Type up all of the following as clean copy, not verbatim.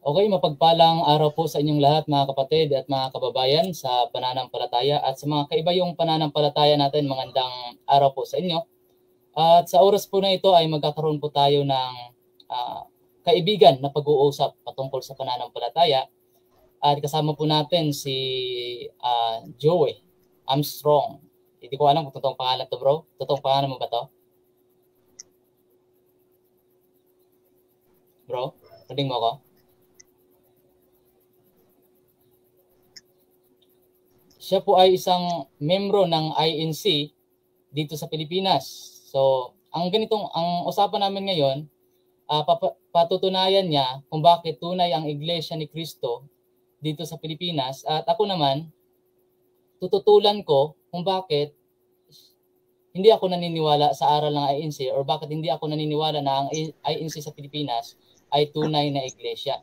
Okay, mapagpalang araw po sa inyong lahat mga kapatid at mga kababayan sa pananampalataya at sa mga kaiba yung pananampalataya natin, magandang araw po sa inyo. At sa oras po na ito ay magkakaroon po tayo ng kaibigan na pag-uusap patungkol sa pananampalataya. At kasama po natin si Joey Armstrong. Hindi ko alam kung totoong pangalan to, bro. Totoong pangalan mo ba to? Bro, pwedeng mo ako? Siya po ay isang membro ng INC dito sa Pilipinas. So, ang usapan namin ngayon, patutunayan niya kung bakit tunay ang Iglesia ni Cristo dito sa Pilipinas. At ako naman, tututulan ko kung bakit hindi ako naniniwala sa aral ng INC or bakit hindi ako naniniwala na ang INC sa Pilipinas ay tunay na iglesia.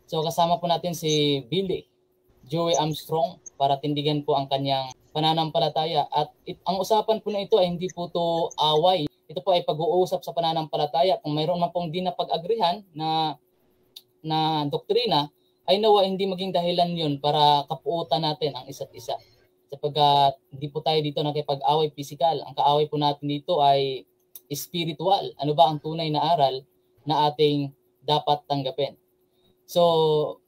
So kasama po natin si Billy Joey Armstrong para tindigan po ang kanyang pananampalataya. At ang usapan po na ito ay hindi po to away. Ito po ay pag-uusap sa pananampalataya. Kung mayroon man pong di na pag-agrihan na doktrina, ay nawa hindi maging dahilan yun para kapuutan natin ang isa't isa. Sapagkat hindi po tayo dito nakipag-away physical. Ang kaaway po natin dito ay spiritual. Ano ba ang tunay na aral na ating dapat tanggapin? So,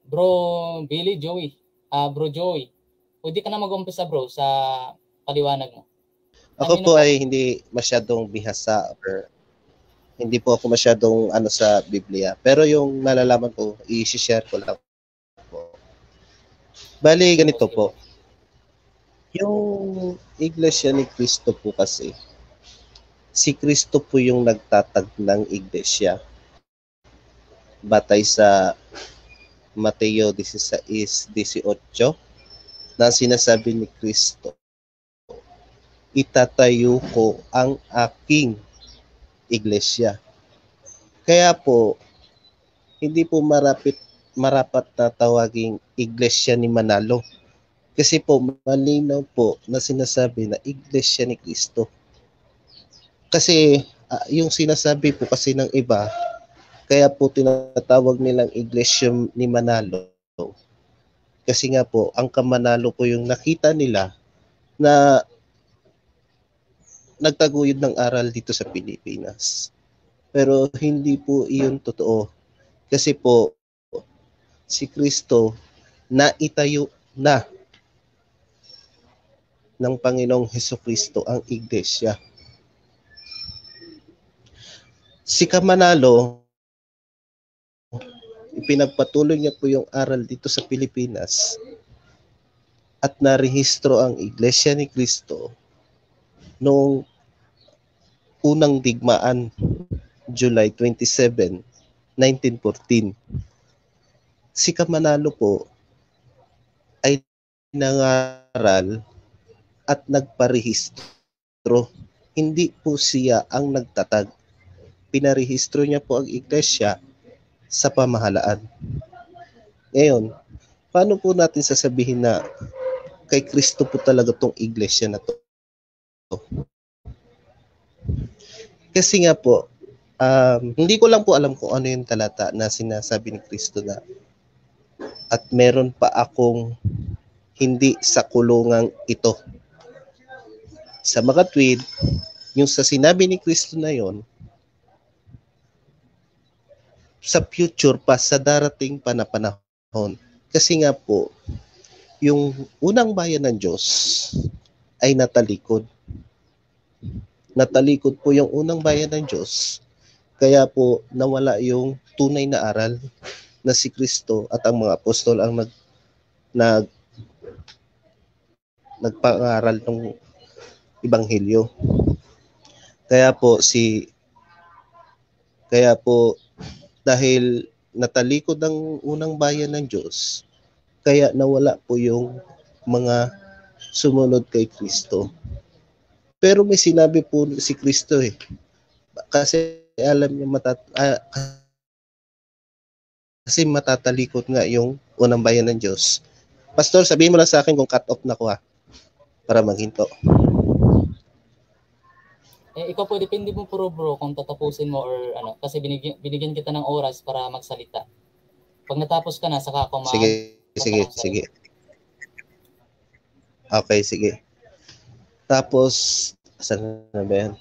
Bro Billy, Joey. Bro Joey, pwede ka na mag-umpisa bro sa paliwanag mo. Ako po ay hindi masyadong bihasa or hindi po ako masyadong sa Biblia. Pero yung nalalaman ko, i-share ko lang po. Bali, ganito po. Yung Iglesia ni Cristo po kasi, si Cristo po yung nagtatag ng iglesia. Batay sa Mateo 16:18 na sinasabi ni Cristo, itatayo ko ang aking iglesia. Kaya po, hindi po marapat na tawaging iglesia ni Manalo. Kasi po, malinaw po na sinasabi na iglesia ni Cristo. Kasi yung sinasabi po kasi ng iba, kaya po tinatawag nilang iglesia ni Manalo. Kasi nga po, ang kamanalo po yung nakita nila na nagtaguyod ng aral dito sa Pilipinas. Pero hindi po iyon totoo. Kasi po, si Cristo naitayo na ng Panginoong Hesukristo ang iglesia. Si Kamanalo, ipinagpatuloy niya po yung aral dito sa Pilipinas at narehistro ang Iglesia ni Cristo noong unang digmaan, July 27, 1914. Si Kamanalo po ay nangaral at nagparehistro. Hindi po siya ang nagtatag. Pinarehistro niya po ang iglesia sa pamahalaan. Ngayon, paano po natin sasabihin na kay Kristo po talaga tong iglesia na to? Kasi nga po, hindi ko lang po alam kung ano yung talata na sinasabi ni Kristo na at meron pa akong hindi sa kulungang ito. Sa mga tweet, yung sa sinabi ni Kristo na yon, sa future pa, sa darating pa na panahon. Kasi nga po, yung unang bayan ng Diyos ay natalikod. Natalikod po yung unang bayan ng Diyos. Kaya po nawala yung tunay na aral na si Kristo at ang mga apostol ang nagpangaral ng Ebanghelyo. Kaya po dahil natalikod ang unang bayan ng Diyos, kaya nawala po yung mga sumunod kay Kristo. Pero may sinabi po si Kristo kasi alam niya kasi matatalikod nga yung unang bayan ng Diyos. Pastor, sabihin mo lang sa akin kung cut off na ko para maghinto. Ikaw po, depende mo bro kung tatapusin mo or ano, kasi binigyan kita ng oras para magsalita. Pag natapos ka na, saka ako Sige. Okay, sige. Tapos, saan na ba yan?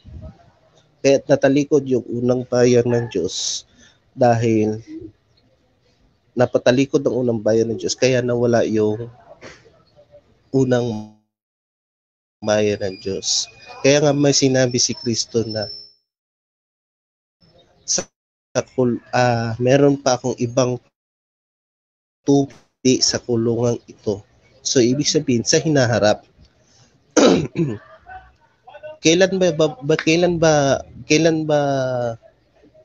Kaya natalikod yung unang bayan ng Diyos dahil napatalikod ang unang bayan ng Diyos kaya nawala yung unang bayan ng Diyos. Kaya nga may sinabi si Kristo na meron pa akong ibang tupi sa kulungang ito. So ibig sabihin sa hinaharap kailan ba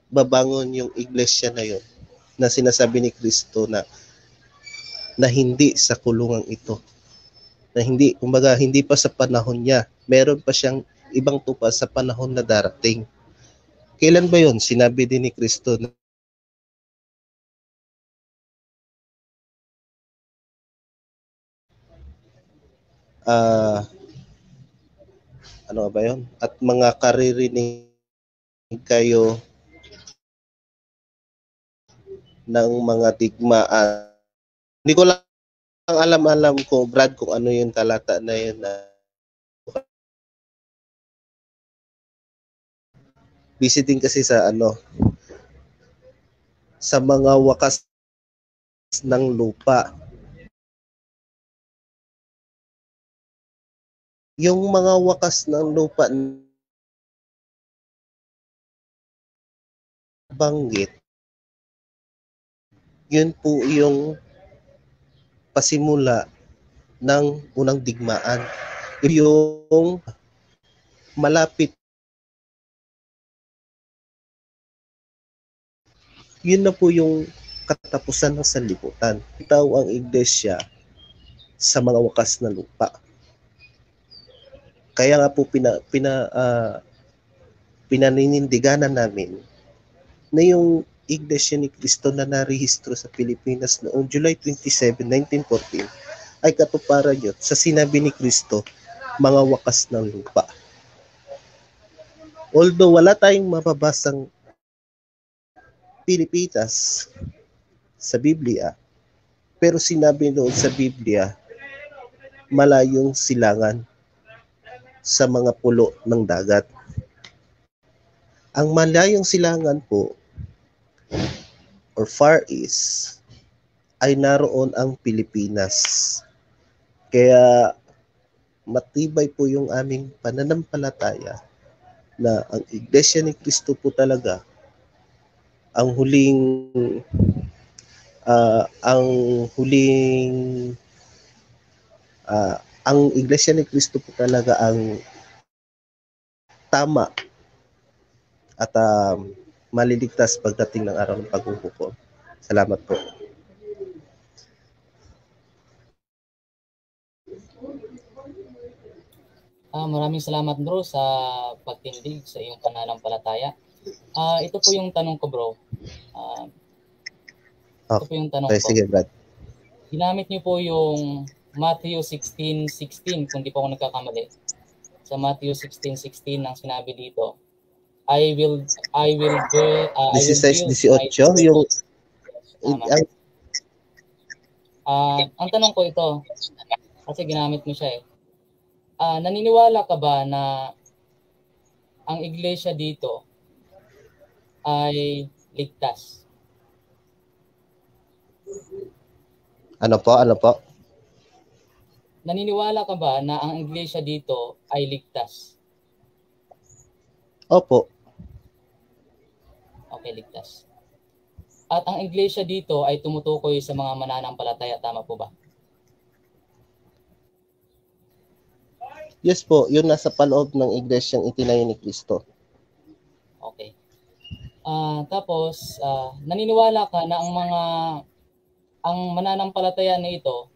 babangon yung iglesia na yon na sinasabi ni Kristo na hindi sa kulungang ito, na hindi, kumbaga hindi pa sa panahon niya, meron pa siyang ibang tupa sa panahon na darating. Kailan ba yon? Sinabi din ni Kristo na ano ba yon? At mga karirinig kayo ng mga digmaan. Hindi ko lang alam ko, Brad, kung ano yung talata na yun na visiting kasi sa sa mga wakas ng lupa. Yung mga wakas ng lupa banggit, yun po yung pasimula ng unang digmaan. Yung malapit, yun na po yung katapusan ng sanlibutan. Itaw ang iglesia sa mga wakas na lupa. Kaya nga po pinaninindiganan namin na yung Iglesia ni Cristo na narehistro sa Pilipinas noong July 27, 1914 ay katuparan yun sa sinabi ni Cristo, mga wakas ng lupa. Although wala tayong mababasang Pilipinas sa Biblia, pero sinabi noon sa Biblia, malayong silangan sa mga pulo ng dagat. Ang malayong silangan po or Far East ay naroon ang Pilipinas. Kaya matibay po yung aming pananampalataya na ang Iglesia ni Cristo po talaga ang Iglesia ni Cristo po talaga ang tama at maliligtas pagdating ng araw ng paghuhukom. Salamat po. Maraming salamat bro sa pagtindig sa iyong pananampalataya. Ito po yung tanong ko bro. Ito po yung tanong ko. Sige, Brad. Ginamit niyo po yung Matthew 16:16 kung di po ako nagkakamali. Sa Matthew 16:16 ang sinabi dito, I will build 16-18 yung ang tanong ko ito kasi ginamit mo siya naniniwala ka ba na ang iglesia dito ay ligtas? Ano po? Naniniwala ka ba na ang iglesia dito ay ligtas? Opo. Okay, ligtas. At ang iglesia dito ay tumutukoy sa mga mananampalataya, tama po ba? Yes po, yun nasa paloob ng iglesyang itinayo ni Kristo. Okay. Tapos, naniniwala ka na ang mananampalataya na ito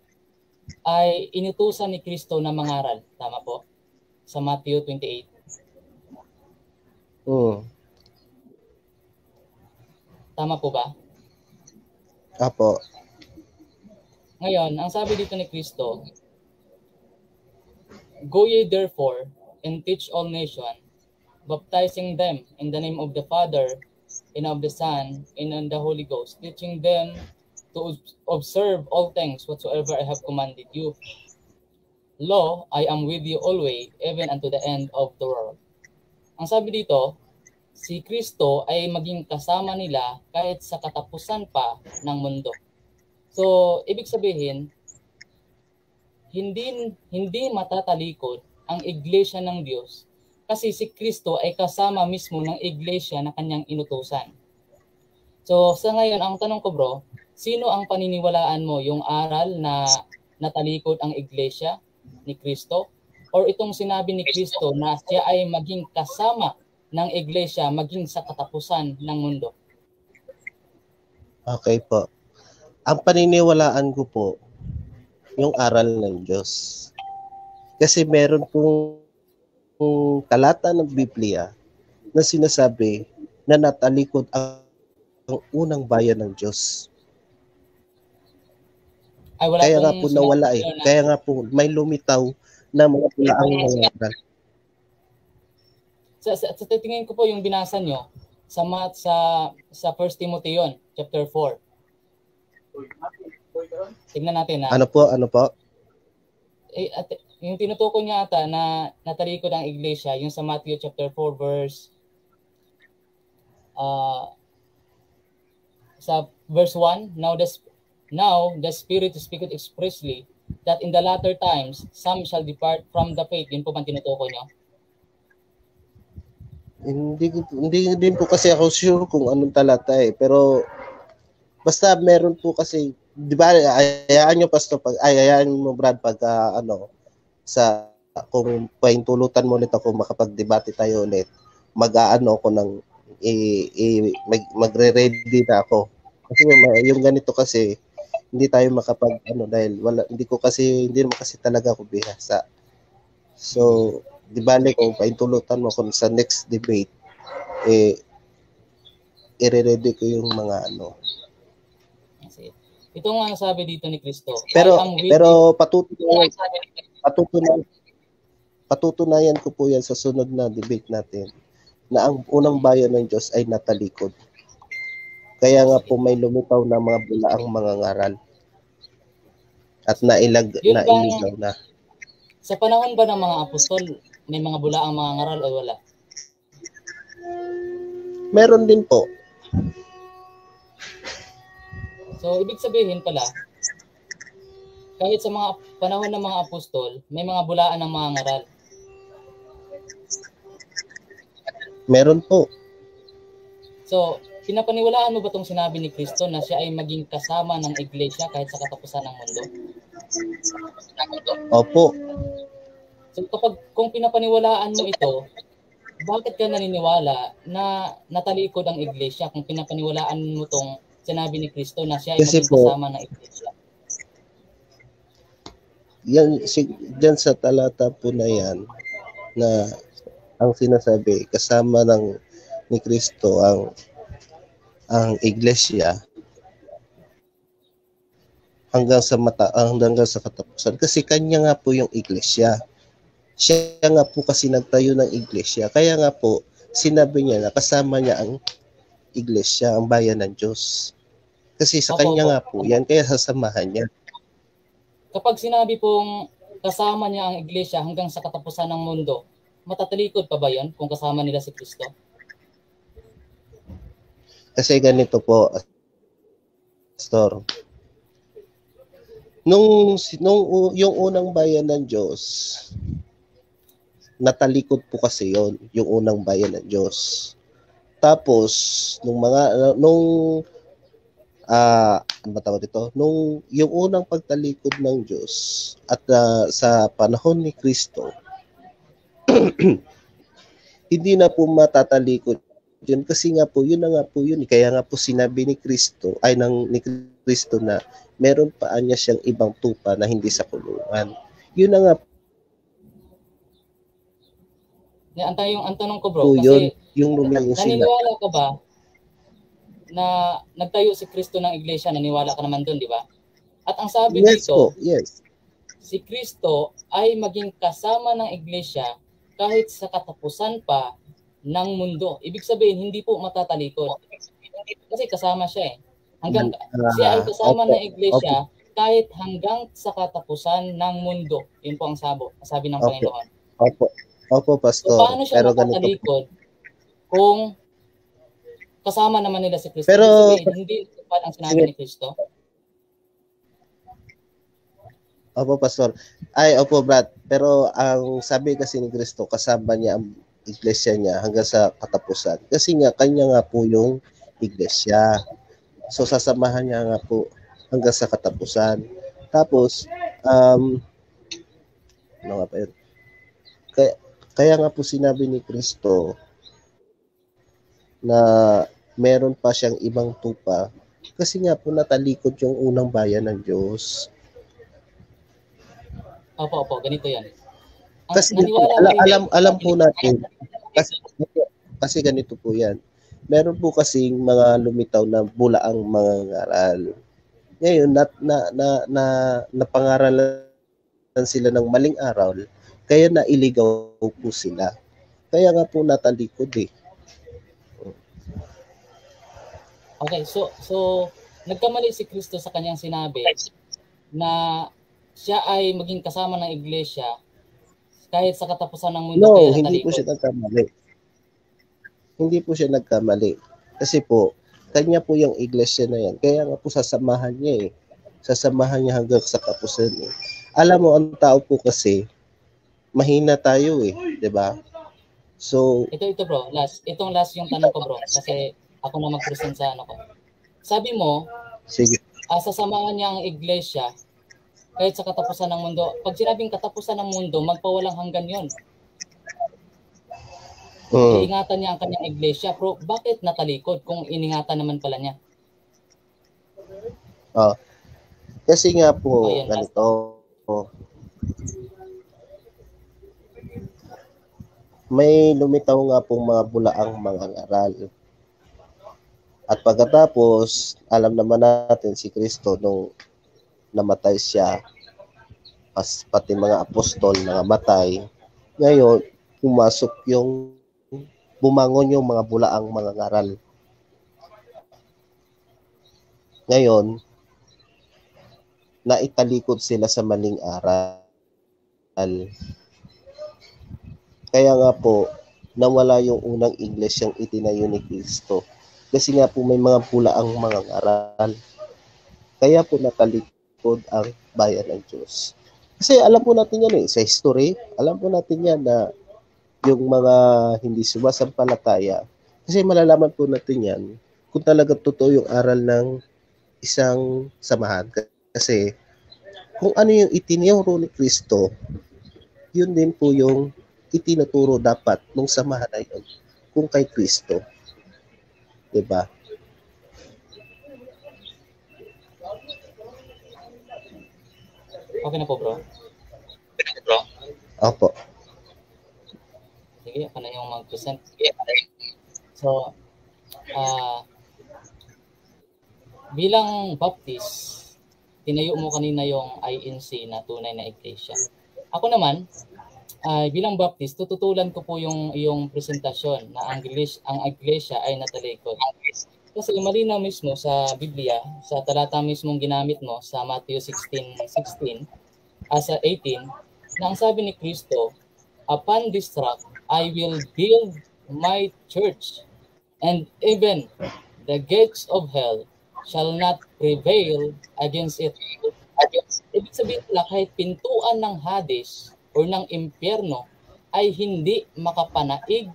ay inutusan ni Kristo na mangaral, tama po? Sa Matthew 28. Tama po ba? Apo. Ngayon, ang sabi dito ni Kristo, go ye therefore and teach all nations, baptizing them in the name of the Father and of the Son and of the Holy Ghost, teaching them to observe all things whatsoever I have commanded you. Lo, I am with you always, even unto the end of the world. Ang sabi dito, si Kristo ay maging kasama nila kahit sa katapusan pa ng mundo. So, ibig sabihin, hindi matatalikod ang iglesia ng Diyos kasi si Kristo ay kasama mismo ng iglesia na kanyang inutusan. So, sa ngayon, ang tanong ko bro, sino ang paniniwalaan mo? Yung aral na natalikod ang iglesia ni Kristo? Or itong sinabi ni Kristo na siya ay maging kasama ng iglesia maging sa katapusan ng mundo? Okay po. Ang paniniwalaan ko po, yung aral ng Diyos. Kasi meron pong talata ng Biblia na sinasabi na natalikod ang unang bayan ng Diyos. Ay, wala kaya nga po nawala eh. Kaya nga po may lumitaw na mga pulaang mga aral. Sa tingin ko po yung binasa nyo sa 1 Timothy yun, chapter 4. Tignan natin ha. Ano po? Yung tinutukoy niya ata na natalikod ang iglesia, yung sa Matthew chapter 4 verse 1, now the Spirit speaketh expressly that in the latter times some shall depart from the faith. Yun po bang tinutukoy niyo? Hindi din po kasi ako sure kung anong talata eh. Pero basta meron po kasi, di ba, ayaan nyo Pastor, ayaan mo Brad pag kung paintulutan mo ulit ako makapag-debate tayo ulit, mag-aano ako ng magre-ready na ako. Kasi yung ganito kasi hindi tayo dahil hindi naman kasi talaga ako bihasa. So, di bale kung paintulutan mo kung sa next debate, i-ready ko yung mga Ito nga sabi dito ni Kristo. Pero patutunayan ko po yan sa sunod na debate natin na ang unang bayan ng Diyos ay natalikod. Kaya nga po may lumitaw na mga bulaang mga ngaral at nailigaw na. Sa panahon ba ng mga apostol, may mga bulaang mga ngaral o wala? Meron din po. So, ibig sabihin pala, kahit sa mga panahon ng mga apostol, may mga bulaan ng mga ngaral. Meron po. So, pinapaniwalaan mo ba itong sinabi ni Kristo na siya ay maging kasama ng iglesia kahit sa katapusan ng mundo? Opo. So, kung pinapaniwalaan mo ito, bakit ka naniniwala na natalikod ang iglesia kung pinapaniwalaan mo itong sinabi ni Kristo na siya ay maging kasama ng iglesia? Diyan sa talata po na yan na ang sinasabi kasama ni Kristo ang iglesia hanggang sa katapusan kasi kanya nga po yung iglesia. Siya nga po kasi nagtayo ng iglesia. Kaya nga po sinabi niya na kasama niya ang iglesia, ang bayan ng Diyos. Kasi sa kanya nga po yan, kaya sasamahan niya. Kapag sinabi pong kasama niya ang iglesia hanggang sa katapusan ng mundo, matatalikod pa ba yan kung kasama nila si Kristo? Kasi ganito po, Pastor. Nung yung unang bayan ng Diyos, natalikod po kasi yung unang bayan ng Diyos. Tapos yung unang pagtalikod ng Diyos at sa panahon ni Kristo, hindi na po matatalikod yun kasi nga po yun kaya nga po sinabi ni Kristo na meron pa niya siyang ibang tupa na hindi sa kulungan. Yun na nga ang tanong ko bro, kasi yung naniniwala ka ba na nagtayo si Kristo ng iglesia? Naniwala ka naman doon, di ba? At ang sabi dito, si Kristo ay maging kasama ng iglesia kahit sa katapusan pa ng mundo. Ibig sabihin, hindi po matatalikod. Kasi kasama siya eh. Hanggang siya ay kasama Opo, ng iglesia opo, kahit hanggang sa katapusan ng mundo. Yun po ang sabi ng opo, Panginoon. opo, opo, So Pastor. paano siya Pero ganito po. makatalikod kung kasama naman nila si Kristo? Ibig Pero, sabihin, hindi tupad ang sinabi sige, ni Kristo. opo, Pastor. Ay, opo, Brad. Pero ang sabi kasi ni Kristo, kasama niya ang iglesia niya hanggang sa katapusan. Kasi nga, kanya nga po yung iglesia. So, sasamahan niya nga po hanggang sa katapusan. Tapos, ano nga pa yun? Kaya, kaya nga po sinabi ni Kristo na meron pa siyang ibang tupa kasi nga po natalikod yung unang bayan ng Diyos. Opo, ganito yan. Kasi Naniwala ba alam po natin kasi ganito po yan. Meron po kasing mga lumitaw na bulaang mga ngaral. Ngayon napangaralan sila ng maling aral kaya nailigaw po sila. Kaya nga po natalikod eh. Okay, so nagkamali si Kristo sa kanyang sinabi na siya ay maging kasama ng iglesia kahit sa katapusan ng mundo No, kaya hindi po natalikod. siya nagkamali. Hindi po siya nagkamali. Kasi po, kanya po yung iglesia na yan. Kaya nga po sasamahan niya eh. Sasamahan niya hanggang sa kapusan eh. Alam mo, ang tao po kasi, mahina tayo eh. 'Di ba? So, Ito bro, itong last yung tanong ko bro kasi ako na mag-present sa ano ko. Sabi mo, sige. sasamahan niya ang iglesia kahit sa katapusan ng mundo. Pag sinabing katapusan ng mundo, magpawalang hanggan yon. Iingatan niya ang kanyang iglesia. Pero bakit natalikod kung iningatan naman pala niya? Kasi nga po, Yan, ganito. May lumitaw nga pong mga bulaang mga ngaral. At pagkatapos, alam naman natin si Kristo nung namatay siya, pati mga apostol na namatay. Ngayon, bumangon yung mga bulaang mga ngaral. Ngayon, naitalikod sila sa maling aral. Kaya nga po, nawala yung unang iglesyang itinayo ni Kristo. Kasi nga po may mga bulaang mga ngaral. Kaya po natalikod ang bayan ng Diyos. Kasi alam po natin yan sa history, alam po natin yan na yung mga hindi sumasampalataya, kasi malalaman po natin yan kung talaga totoo yung aral ng isang samahan. Kasi kung ano yung itinuro ni Kristo, yun din po yung itinuturo dapat nung samahan na yun kung kay Kristo. Diba? Okay na po bro? Opo. Sige, ako na yung mag-present. So, bilang Baptist, tinayo mo kanina yung INC na tunay na iglesia. Ako naman, bilang Baptist, tututulan ko po yung iyong presentasyon na ang iglesia ay natalikod. Kasi malinaw mismo sa Biblia, sa talata mismong ginamit mo sa Matthew 16:18, sa 18, na ang sabi ni Kristo, upon this rock, I will build my church, and even the gates of hell shall not prevail against it. Ibig sabihin nila, kahit pintuan ng Hades o ng impyerno ay hindi makapanaig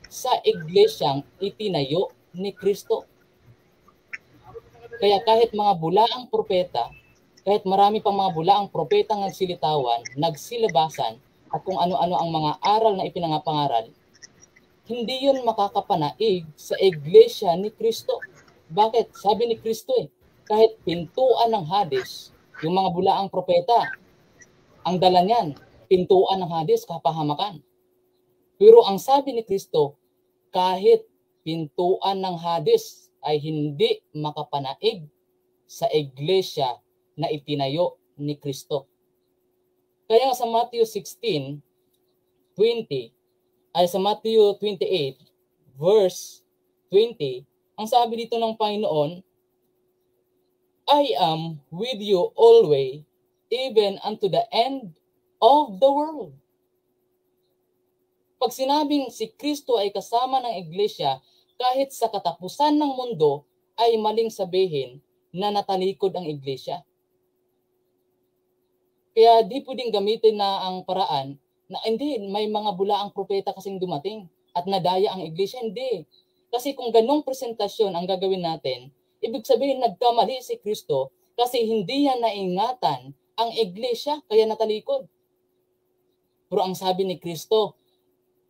sa iglesyang itinayo ni Kristo. Kaya kahit mga bulaang propeta, kahit marami pang mga bulaang propetang nagsilitawan, nagsilabasan, at kung ano-ano ang mga aral na ipinangapangaral, hindi yun makakapanaig sa iglesia ni Kristo. Bakit? Sabi ni Kristo kahit pintuan ng Hades, yung mga bulaang propeta, ang dala niyan, pintuan ng Hades, kapahamakan. Pero ang sabi ni Kristo, kahit pintuan ng Hades ay hindi makapanaig sa iglesia na itinayo ni Kristo. Kaya sa Matthew 16:20 ay sa Matthew 28 verse 20, ang sabi dito ng Panginoon, I am with you always, even unto the end of the world. Pag sinabing si Kristo ay kasama ng iglesia kahit sa katapusan ng mundo, ay maling sabihin na natalikod ang iglesia. Kaya di pwedeng gamitin na ang paraan na hindi, may mga bulaang propeta kasing dumating at nadaya ang iglesia. Hindi. Kasi kung ganong presentasyon ang gagawin natin, ibig sabihin nagkamali si Kristo kasi hindi niya naingatan ang iglesia kaya natalikod. Pero ang sabi ni Kristo,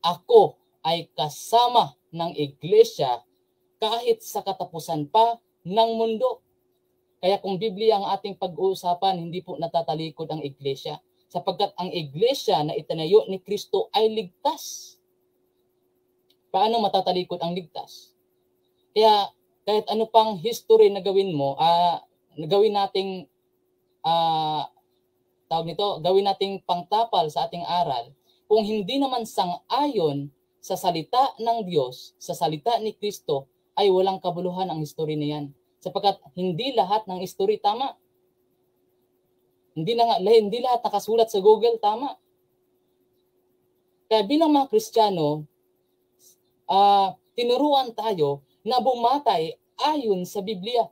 ako ay kasama ng iglesia kahit sa katapusan pa ng mundo. Kaya kung Biblia ang ating pag-uusapan, hindi po natatalikod ang iglesia. Sapagkat ang iglesia na itinayo ni Kristo ay ligtas. Paano matatalikod ang ligtas? Kaya kahit ano pang history na gawin mo, gawin nating gawin nating pangtapal sa ating aral, kung hindi naman sang-ayon sa salita ng Diyos, sa salita ni Kristo, ay walang kabuluhan ang history na yan. Sapagkat hindi lahat ng history tama. Hindi lahat nakasulat sa Google tama. Kaya bilang mga Kristiyano, tinuruan tayo na bumatay ayon sa Biblia.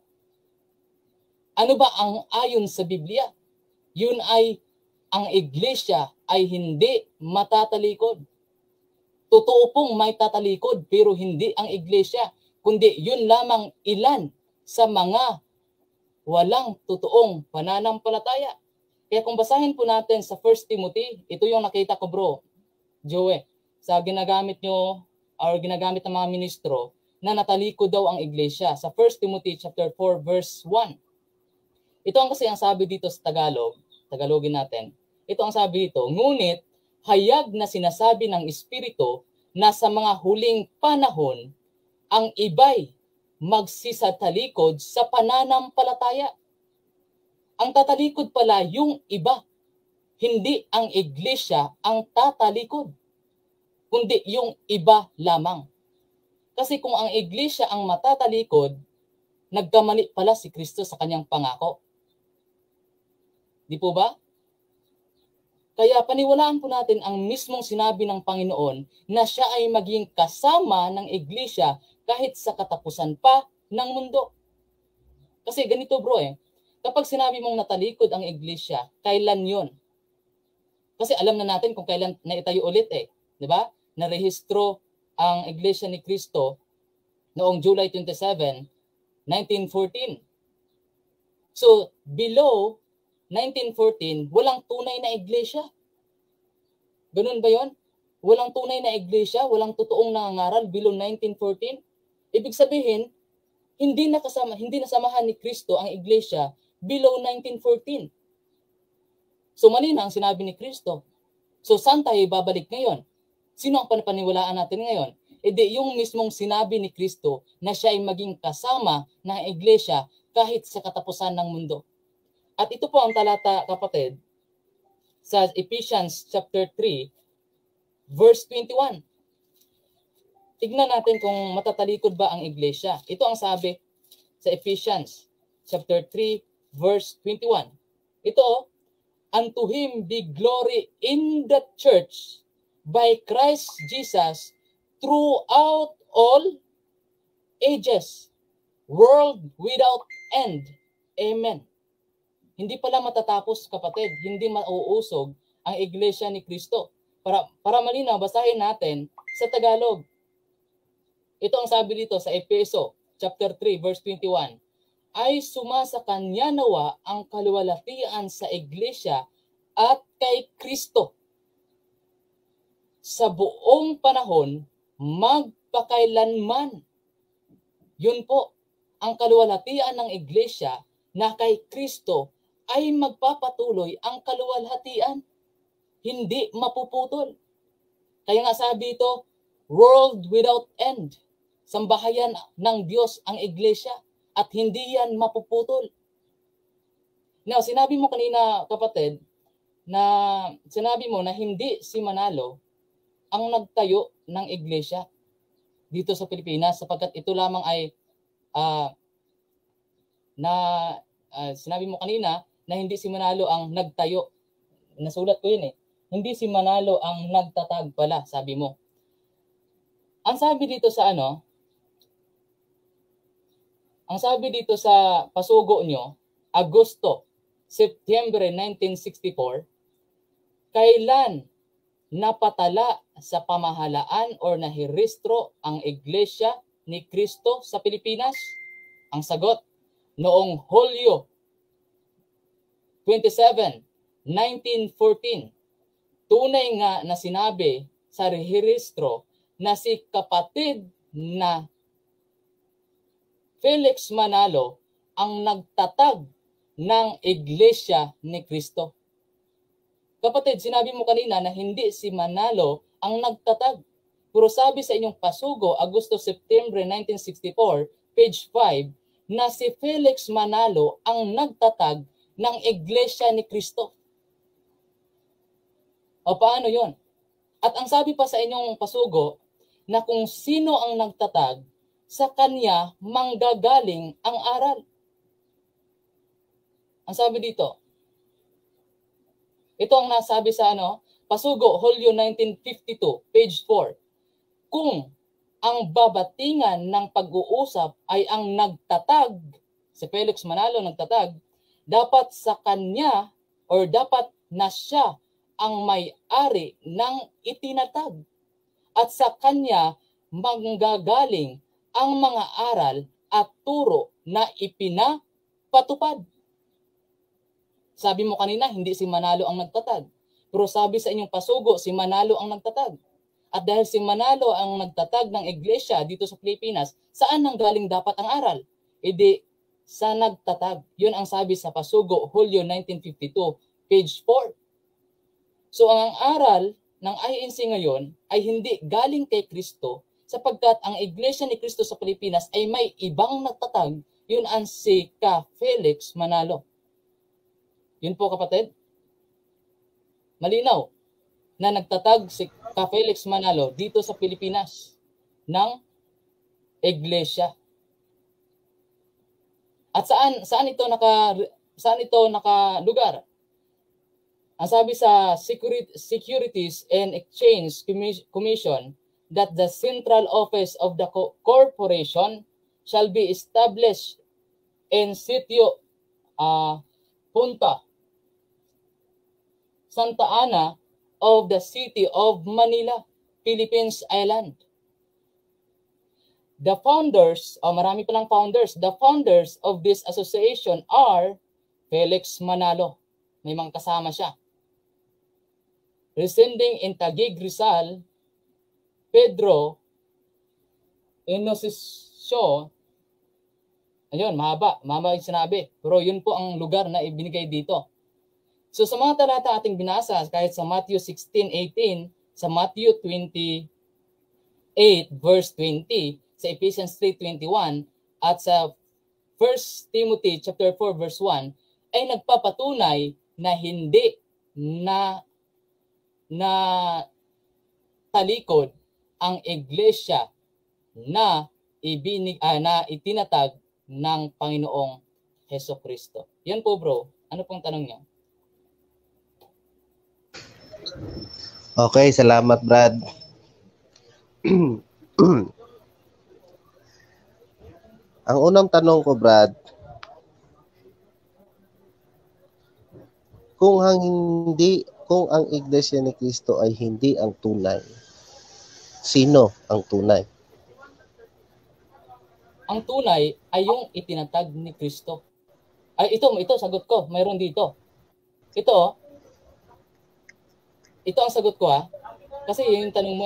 Ano ba ang ayon sa Biblia? Yun ay ang iglesia ay hindi matatalikod. Totoo pong may tatalikod pero hindi ang iglesia, kundi yun lamang ilan sa mga walang totoong pananampalataya. Kaya kung basahin po natin sa 1 Timothy, ito yung nakita ko bro, Joey, sa ginagamit nyo or ginagamit ng mga ministro na natalikod daw ang iglesia. Sa 1 Timothy chapter 4 verse 1. Ito ang kasi ang sabi dito sa Tagalogin natin. Ito ang sabi dito, ngunit hayag na sinasabi ng Espiritu na sa mga huling panahon, ang iba'y magsisatalikod sa pananampalataya. Ang tatalikod pala yung iba. Hindi ang iglesia ang tatalikod, kundi yung iba lamang. Kasi kung ang iglesia ang matatalikod, nagkamali pala si Kristo sa kanyang pangako. Di po ba? Kaya paniwalaan po natin ang mismong sinabi ng Panginoon na siya ay maging kasama ng iglesia kahit sa katapusan pa ng mundo. Kasi ganito bro kapag sinabi mong natalikod ang iglesia, kailan yon? Kasi alam na natin kung kailan na itayo ulit di ba? Narehistro ang iglesia ni Kristo noong July 27, 1914. So, below 1914, walang tunay na iglesia. Ganun ba yon? Walang tunay na iglesia, walang totoong nangangaral below 1914. Ibig sabihin, hindi nasamahan ni Kristo ang iglesia below 1914. So mali na ang sinabi ni Kristo. So saan tayo babalik ngayon? Sino ang panipaniwalaan natin ngayon? Yung mismong sinabi ni Kristo na siya ay maging kasama ng iglesia kahit sa katapusan ng mundo. At ito po ang talata, kapatid, sa Ephesians chapter 3, verse 21. Tignan natin kung matatalikod ba ang iglesia. Ito ang sabi sa Ephesians chapter 3, verse 21. Ito, unto him be glory in the church by Christ Jesus throughout all ages, world without end. Amen. Hindi pala matatapos, kapatid, hindi mauusog ang iglesia ni Kristo. Para malinaw, basahin natin sa Tagalog. Ito ang sabi dito sa Efeso chapter 3 verse 21. Ay sumasa kanya nawa ang kaluwalhatian sa iglesia at kay Kristo sa buong panahon magpakailanman. Yun po, ang kaluwalhatian ng iglesia na kay Kristo ay magpapatuloy ang kaluwalhatian. Hindi mapuputol. Kaya nga sabi ito, world without end. Sambahayan ng Diyos ang iglesia at hindi yan mapuputol. Now, sinabi mo kanina, kapatid, na sinabi mo na hindi si Manalo ang nagtayo ng iglesia dito sa Pilipinas sapagkat ito lamang ay sinabi mo kanina na hindi si Manalo ang nagtayo. Nasulat ko yun eh. Hindi si Manalo ang nagtatag pala, sabi mo. Ang sabi dito sa ang sabi dito sa pasugo nyo, Agosto, September 1964, kailan napatala sa pamahalaan or nahirestro ang Iglesia ni Cristo sa Pilipinas? Ang sagot, noong Hulyo 27, 1914. Tunay nga na sinabi sa rehistro na si kapatid na Felix Manalo ang nagtatag ng Iglesia ni Cristo. Kapatid, sinabi mo kanina na hindi si Manalo ang nagtatag. Pero sabi sa inyong pasugo, Agosto-September 1964, page 5, na si Felix Manalo ang nagtatag ng Iglesia ni Cristo. O paano yon? At ang sabi pa sa inyong pasugo, na kung sino ang nagtatag, sa kanya manggagaling ang aral. Ang sabi dito, ito ang nasabi sa pasugo, Hulyo 1952, page 4. Kung ang babatingan ng pag-uusap ay ang nagtatag, si Felix Manalo nagtatag, dapat sa kanya or dapat na siya ang may-ari ng itinatag. At sa kanya manggagaling ang mga aral at turo na ipinapatupad. Sabi mo kanina, hindi si Manalo ang nagtatag. Pero sabi sa inyong pasugo, si Manalo ang nagtatag. At dahil si Manalo ang nagtatag ng iglesia dito sa Pilipinas, saan nanggaling dapat ang aral? Hindi sa nagtatag. Yun ang sabi sa pasugo, Hulyo 1952, page 4. So ang aral ng INC ngayon ay hindi galing kay Kristo, sapagkat ang Iglesia ni Cristo sa Pilipinas ay may ibang nagtatag, yun ang si Ka Felix Manalo. Yun po kapatid. Malinaw na nagtatag si Ka Felix Manalo dito sa Pilipinas ng Iglesia. At saan ito nakalugar? Ang sabi sa Securities and Exchange Commission that the central office of the corporation shall be established in Sitio Punta, Santa Ana of the city of Manila, Philippines Island. The founders, marami palang founders, the founders of this association are Felix Manalo. May mga kasama siya. Residing in Taguig, Rizal, Pedro Inosisio. Ayun, mahaba yung sinabi. Pero yun po ang lugar na ibinigay dito. So sa mga talata ating binasa, kahit sa Matthew 16:18, sa Matthew 28 verse 20, sa Ephesians 3:21, at sa 1 Timothy chapter 4 verse 1, ay nagpapatunay na hindi na talikod ang iglesia na itinatag ng Panginoong Hesukristo. Yan po bro. Ano pong tanong niyo? Okay, salamat Brad. Ang unang tanong ko Brad, kung ang Iglesia ni Cristo ay hindi ang tunay, sino ang tunay? Ang tunay ay yung itinatag ni Kristo. Ay ito sagot ko. Mayroon dito. Ito ang sagot ko Kasi yun yung tanong mo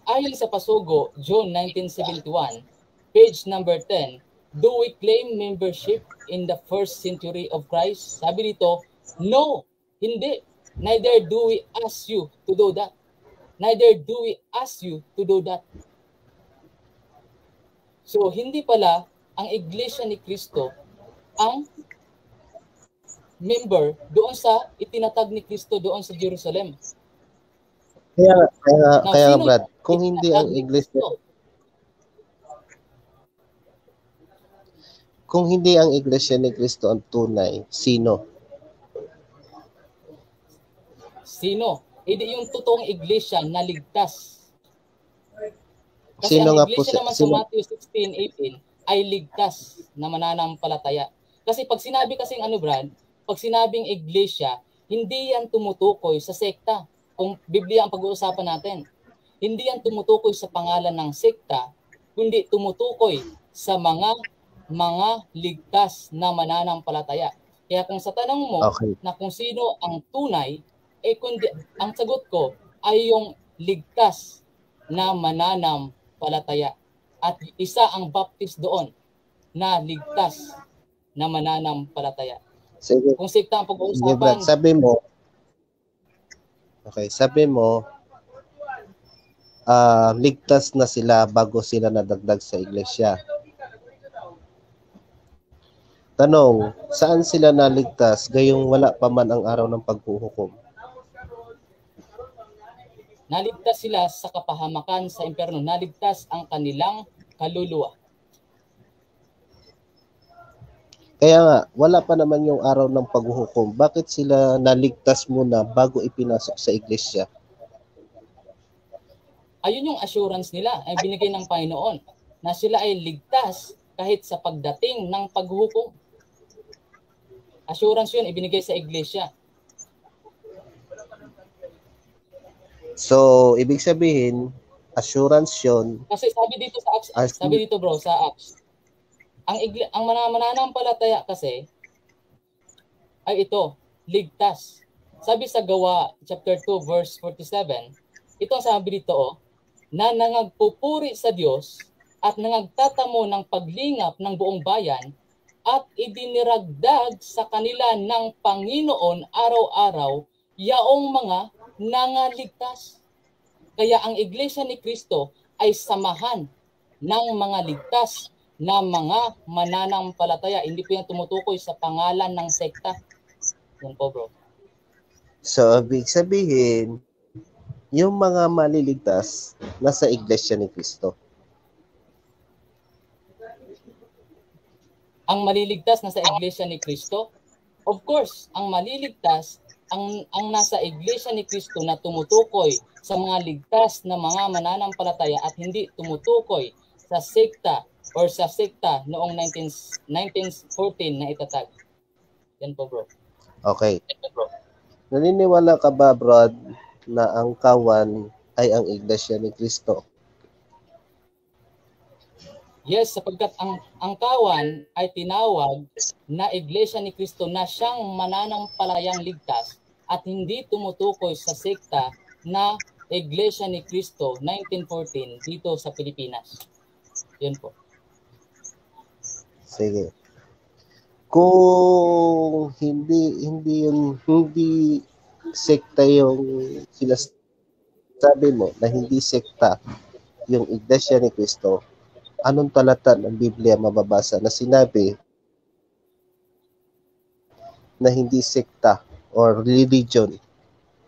ayon sa pasugo, June 1971, page number 10, do we claim membership in the first century of Christ? Sabi dito, no, hindi. Neither do we ask you to do that. Neither do we ask you to do that. So, hindi pala ang Iglesia ni Cristo ang member doon sa itinatag ni Cristo doon sa Jerusalem. Kaya Brad, kung hindi ang Iglesia, Kung hindi ang Iglesia ni Cristo ang tunay, sino? Sino? Hindi yung totoong iglesia na ligtas. Kasi Sino ang nga po iglesia naman sa sino? Matthew 16:18 ay ligtas na mananampalataya. Kasi pag sinabi kasing Brad, pag sinabing iglesia, hindi yan tumutukoy sa sekta. Kung Biblia ang pag-uusapan natin, hindi yan tumutukoy sa pangalan ng sekta, kundi tumutukoy sa mga ligtas na mananampalataya. Kaya kung sa tanong mo Okay. na kung sino ang tunay, kundi ang sagot ko ay yung ligtas na mananampalataya. At isa ang baptist doon na ligtas na mananampalataya. Sige. Kung sekta ang Sige, Brad, pag-uusapan, sabi mo, ligtas na sila bago sila nadagdag sa iglesia. Tanong, saan sila naligtas gayong wala pa man ang araw ng paghuhukom? naligtas sila sa kapahamakan sa impyerno. Naligtas ang kanilang kaluluwa. Kaya nga, wala pa naman yung araw ng paghuhukom. Bakit sila naligtas muna bago ipinasok sa iglesia? Ayun yung assurance nila ay binigay ng Panginoon na sila ay ligtas kahit sa pagdating ng paghuhukom. Assurance yun ibinigay sa iglesia. So, ibig sabihin, assurance yun. Kasi sabi dito sa Acts, sabi dito bro sa Acts, ang mananampalataya kasi ay ito, ligtas. Sabi sa Gawa chapter 2 verse 47, ito ang sabi dito na nangagpupuri sa Diyos at nangagtatamo ng paglingap ng buong bayan at idiniragdag sa kanila ng Panginoon araw-araw yaong mga nangaligtas. Kaya ang iglesia ni Cristo ay samahan ng mga ligtas na mga mananampalataya. Hindi po yan tumutukoy sa pangalan ng sekta. Yan po bro. So, ibig sabihin, yung mga maliligtas nasa iglesia ni Cristo. Ang maliligtas nasa iglesia ni Cristo? Of course, ang maliligtas ang nasa iglesia ni Cristo na tumutukoy sa mga ligtas na mga mananampalataya at hindi tumutukoy sa sekta or sa sekta noong 1914 na itatag. Yan po bro. Okay. Naniniwala ka ba, Brad, na ang kawan ay ang iglesia ni Cristo? Yes, sapagkat ang kawan ay tinawag na iglesia ni Cristo na siyang mananampalatayang ligtas at hindi tumutukoy sa sekta na iglesia ni Cristo 1914 dito sa Pilipinas. Yun po. Sige. Kung hindi sekta yung sinasabi mo na hindi sekta yung iglesia ni Cristo, anong talata ng Biblia mababasa na sinabi na hindi sekta or religion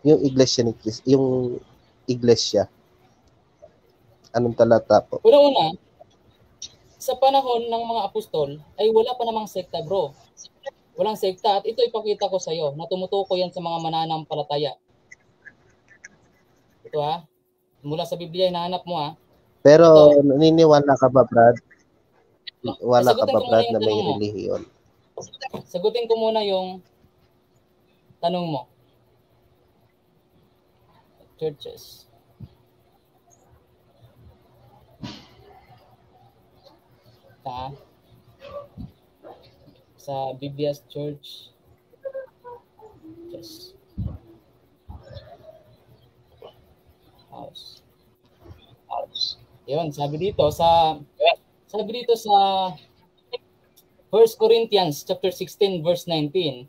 yung iglesia ni Cristo, yung iglesia? Anong talata po? Una-una, sa panahon ng mga apostol ay wala pa namang sekta bro. Walang sekta at ito ipakita ko sa iyo na tumutukoy yan sa mga mananampalataya. Ito ha, mula sa Biblia hinahanap mo ha. Pero naniniwala ka ba, Brad? Wala ka Sagutin ba, ko muna Brad, yung na may tanong mo. relihiyon? Sagutin ko muna yung tanong mo. Churches. Sa Biblia's Church. Yes. House. Yun, sabi dito sa 1 Corinthians chapter 16 verse 19,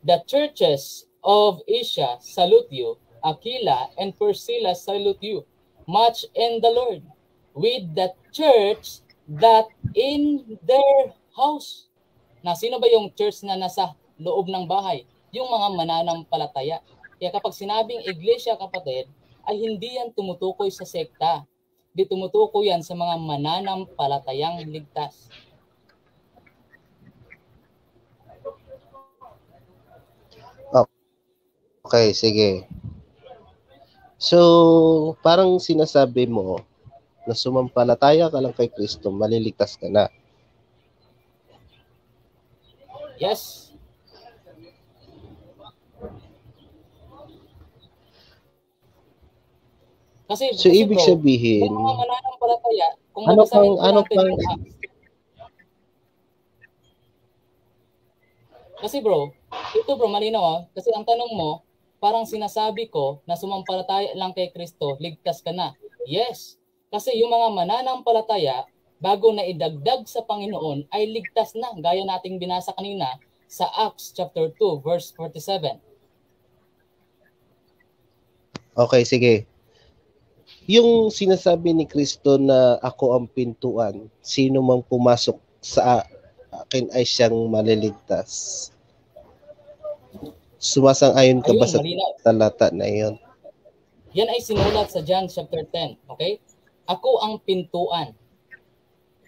the churches of Asia salute you, Aquila and Priscilla salute you, much in the Lord, with the church that in their house. Na sino ba yung church na nasa loob ng bahay? Yung mga mananampalataya. Kaya kapag sinabing iglesia, kapatid, ay hindi yan tumutukoy sa sekta. Hindi tumutukoy yan sa mga mananampalatayang ligtas. Okay, sige. So, parang sinasabi mo na sumampalataya ka lang kay Kristo, maliligtas ka na. Yes. So, Kasi ibig bro, sabihin, yung mga mananampalataya, kung ano babasahin po ano natin pang, yung Acts. Kasi bro, ito bro, malinaw kasi ang tanong mo, parang sinasabi ko na sumampalataya lang kay Kristo, ligtas ka na. Yes, kasi yung mga mananampalataya, bago na idagdag sa Panginoon, ay ligtas na, gaya nating binasa kanina sa Acts chapter 2, verse 47. okay, sige. Yung sinasabi ni Kristo na ako ang pintuan, sino mang pumasok sa akin ay siyang maliligtas. Sumasang-ayon ka ba Ayun, sa malinaw. talata na iyon? Yan ay sinulat sa John chapter 10, okay? Ako ang pintuan.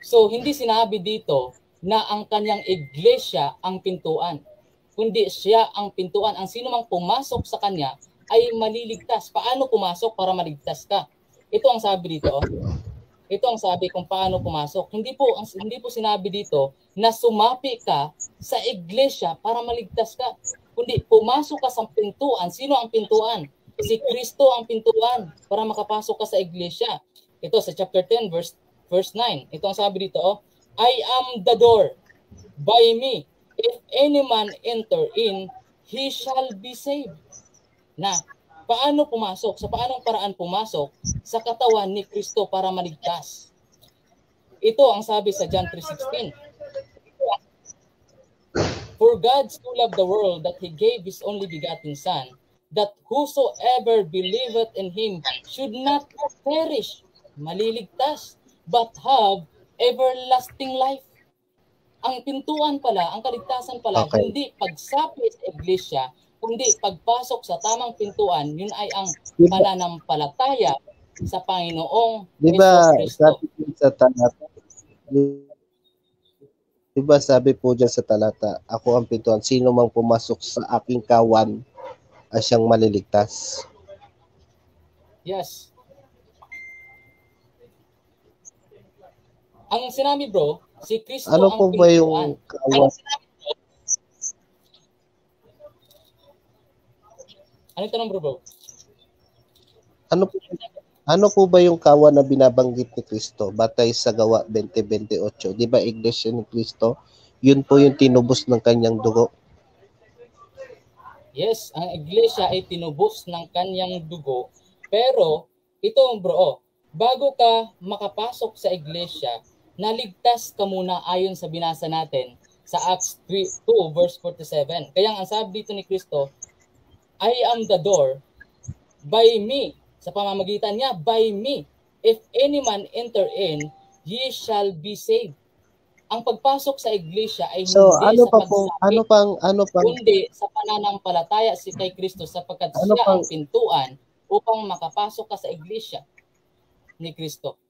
So, hindi sinabi dito na ang kanyang iglesia ang pintuan, kundi siya ang pintuan. Ang sino mang pumasok sa kanya ay maliligtas. Paano pumasok para maligtas ka? Ito ang sabi dito. Ito ang sabi kung paano pumasok. Hindi po sinabi dito na sumapi ka sa iglesia para maligtas ka. Kundi pumasok ka sa pintuan. Sino ang pintuan? Si Kristo ang pintuan para makapasok ka sa iglesia. Ito sa chapter 10 verse 9. Ito ang sabi dito, I am the door. By me, if any man enter in, he shall be saved. Na, paano pumasok? Sa paanong paraan pumasok sa katawan ni Kristo para maligtas? Ito ang sabi sa John 3:16. For God so loved the world that He gave His only begotten Son, that whosoever believeth in Him should not perish, maliligtas, but have everlasting life. Ang pintuan pala, ang kaligtasan pala, Okay. hindi pagsapi sa iglesia, kundi pagpasok sa tamang pintuan, yun ay ang pananampalataya sa Panginoong Di ba Jesucristo. sabi po sa talata, di ba sabi po dyan sa talata, ako ang pintuan, sino mang pumasok sa aking kawan ay siyang maliligtas. Yes. Ang sinabi bro, si Kristo Ano ang po ba pintuan. yung kawan? Anong tanong bro? Ano po ba yung kawan na binabanggit ni Kristo batay sa Gawa 20:28? Di ba Iglesia ni Kristo? Yun po yung tinubos ng kanyang dugo. Yes, ang iglesia ay tinubos ng kanyang dugo. Pero, ito bro, bago ka makapasok sa iglesia, naligtas ka muna ayon sa binasa natin sa Acts 2 verse 47. Kaya ang sabi dito ni Kristo, I am the door, by me, sa pamamagitan niya, by me, if any man enter in, ye shall be saved. Ang pagpasok sa iglesia ay hindi ano sa pagsapi, kundi sa pananampalataya si kay Kristo sapagkat siya ang pintuan upang makapasok ka sa iglesia ni Kristo.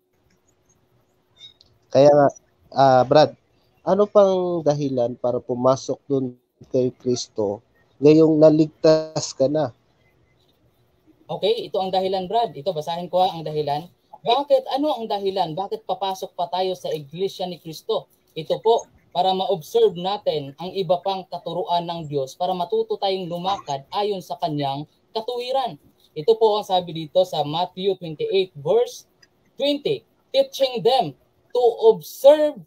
Kaya nga, Brad, ano pang dahilan para pumasok dun kay Kristo ngayong naligtas ka na? Okay, ito ang dahilan, Brad. Ito, basahin ko ang dahilan. Bakit? Ano ang dahilan? Bakit papasok pa tayo sa iglesia ni Kristo? Ito po, para ma-observe natin ang iba pang katuruan ng Diyos para matuto tayong lumakad ayon sa kanyang katuwiran. Ito po ang sabi dito sa Matthew 28 verse 20. Teaching them to observe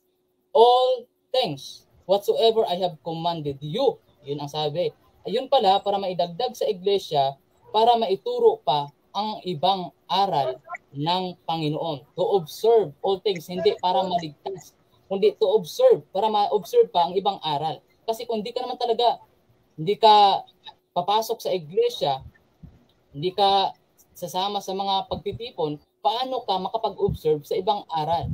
all things whatsoever I have commanded you. Yun ang sabi. Ayun pala, para maidagdag sa iglesia, para maituro pa ang ibang aral ng Panginoon. To observe all things, hindi para maligtas, kundi to observe, para ma-observe pa ang ibang aral. Kasi kung hindi ka naman talaga, hindi ka papasok sa iglesia, hindi ka sasama sa mga pagtitipon, paano ka makapag-observe sa ibang aral?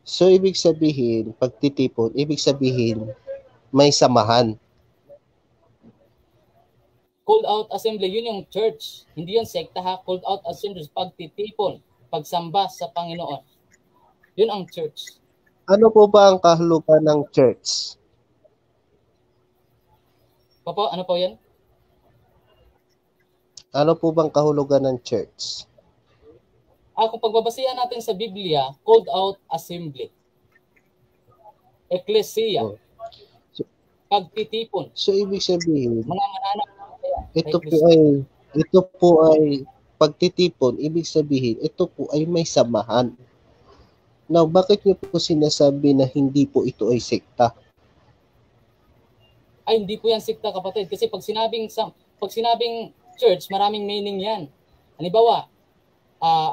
So ibig sabihin, pagtitipon, ibig sabihin, may samahan. Called out assembly, yun yung church. Hindi yun sekta ha. Called out assembly, pagtitipon, pagsamba sa Panginoon. Yun ang church. Ano po ba ang kahulugan ng church? Papa, ano po yan? Ano po bang kahulugan ng church? Kung pagbabasihan natin sa Biblia, called out assembly. Ecclesia. Oh. Pagtitipon. So ibig sabihin, Mga mananampalataya kay ito Kristo. po ay pagtitipon, ibig sabihin, ito po ay may samahan. Now, bakit niyo po sinasabi na hindi po ito ay sekta? Ay, hindi po yan sikta, kapatid. Kasi pag sinabing church, maraming meaning yan. Halimbawa,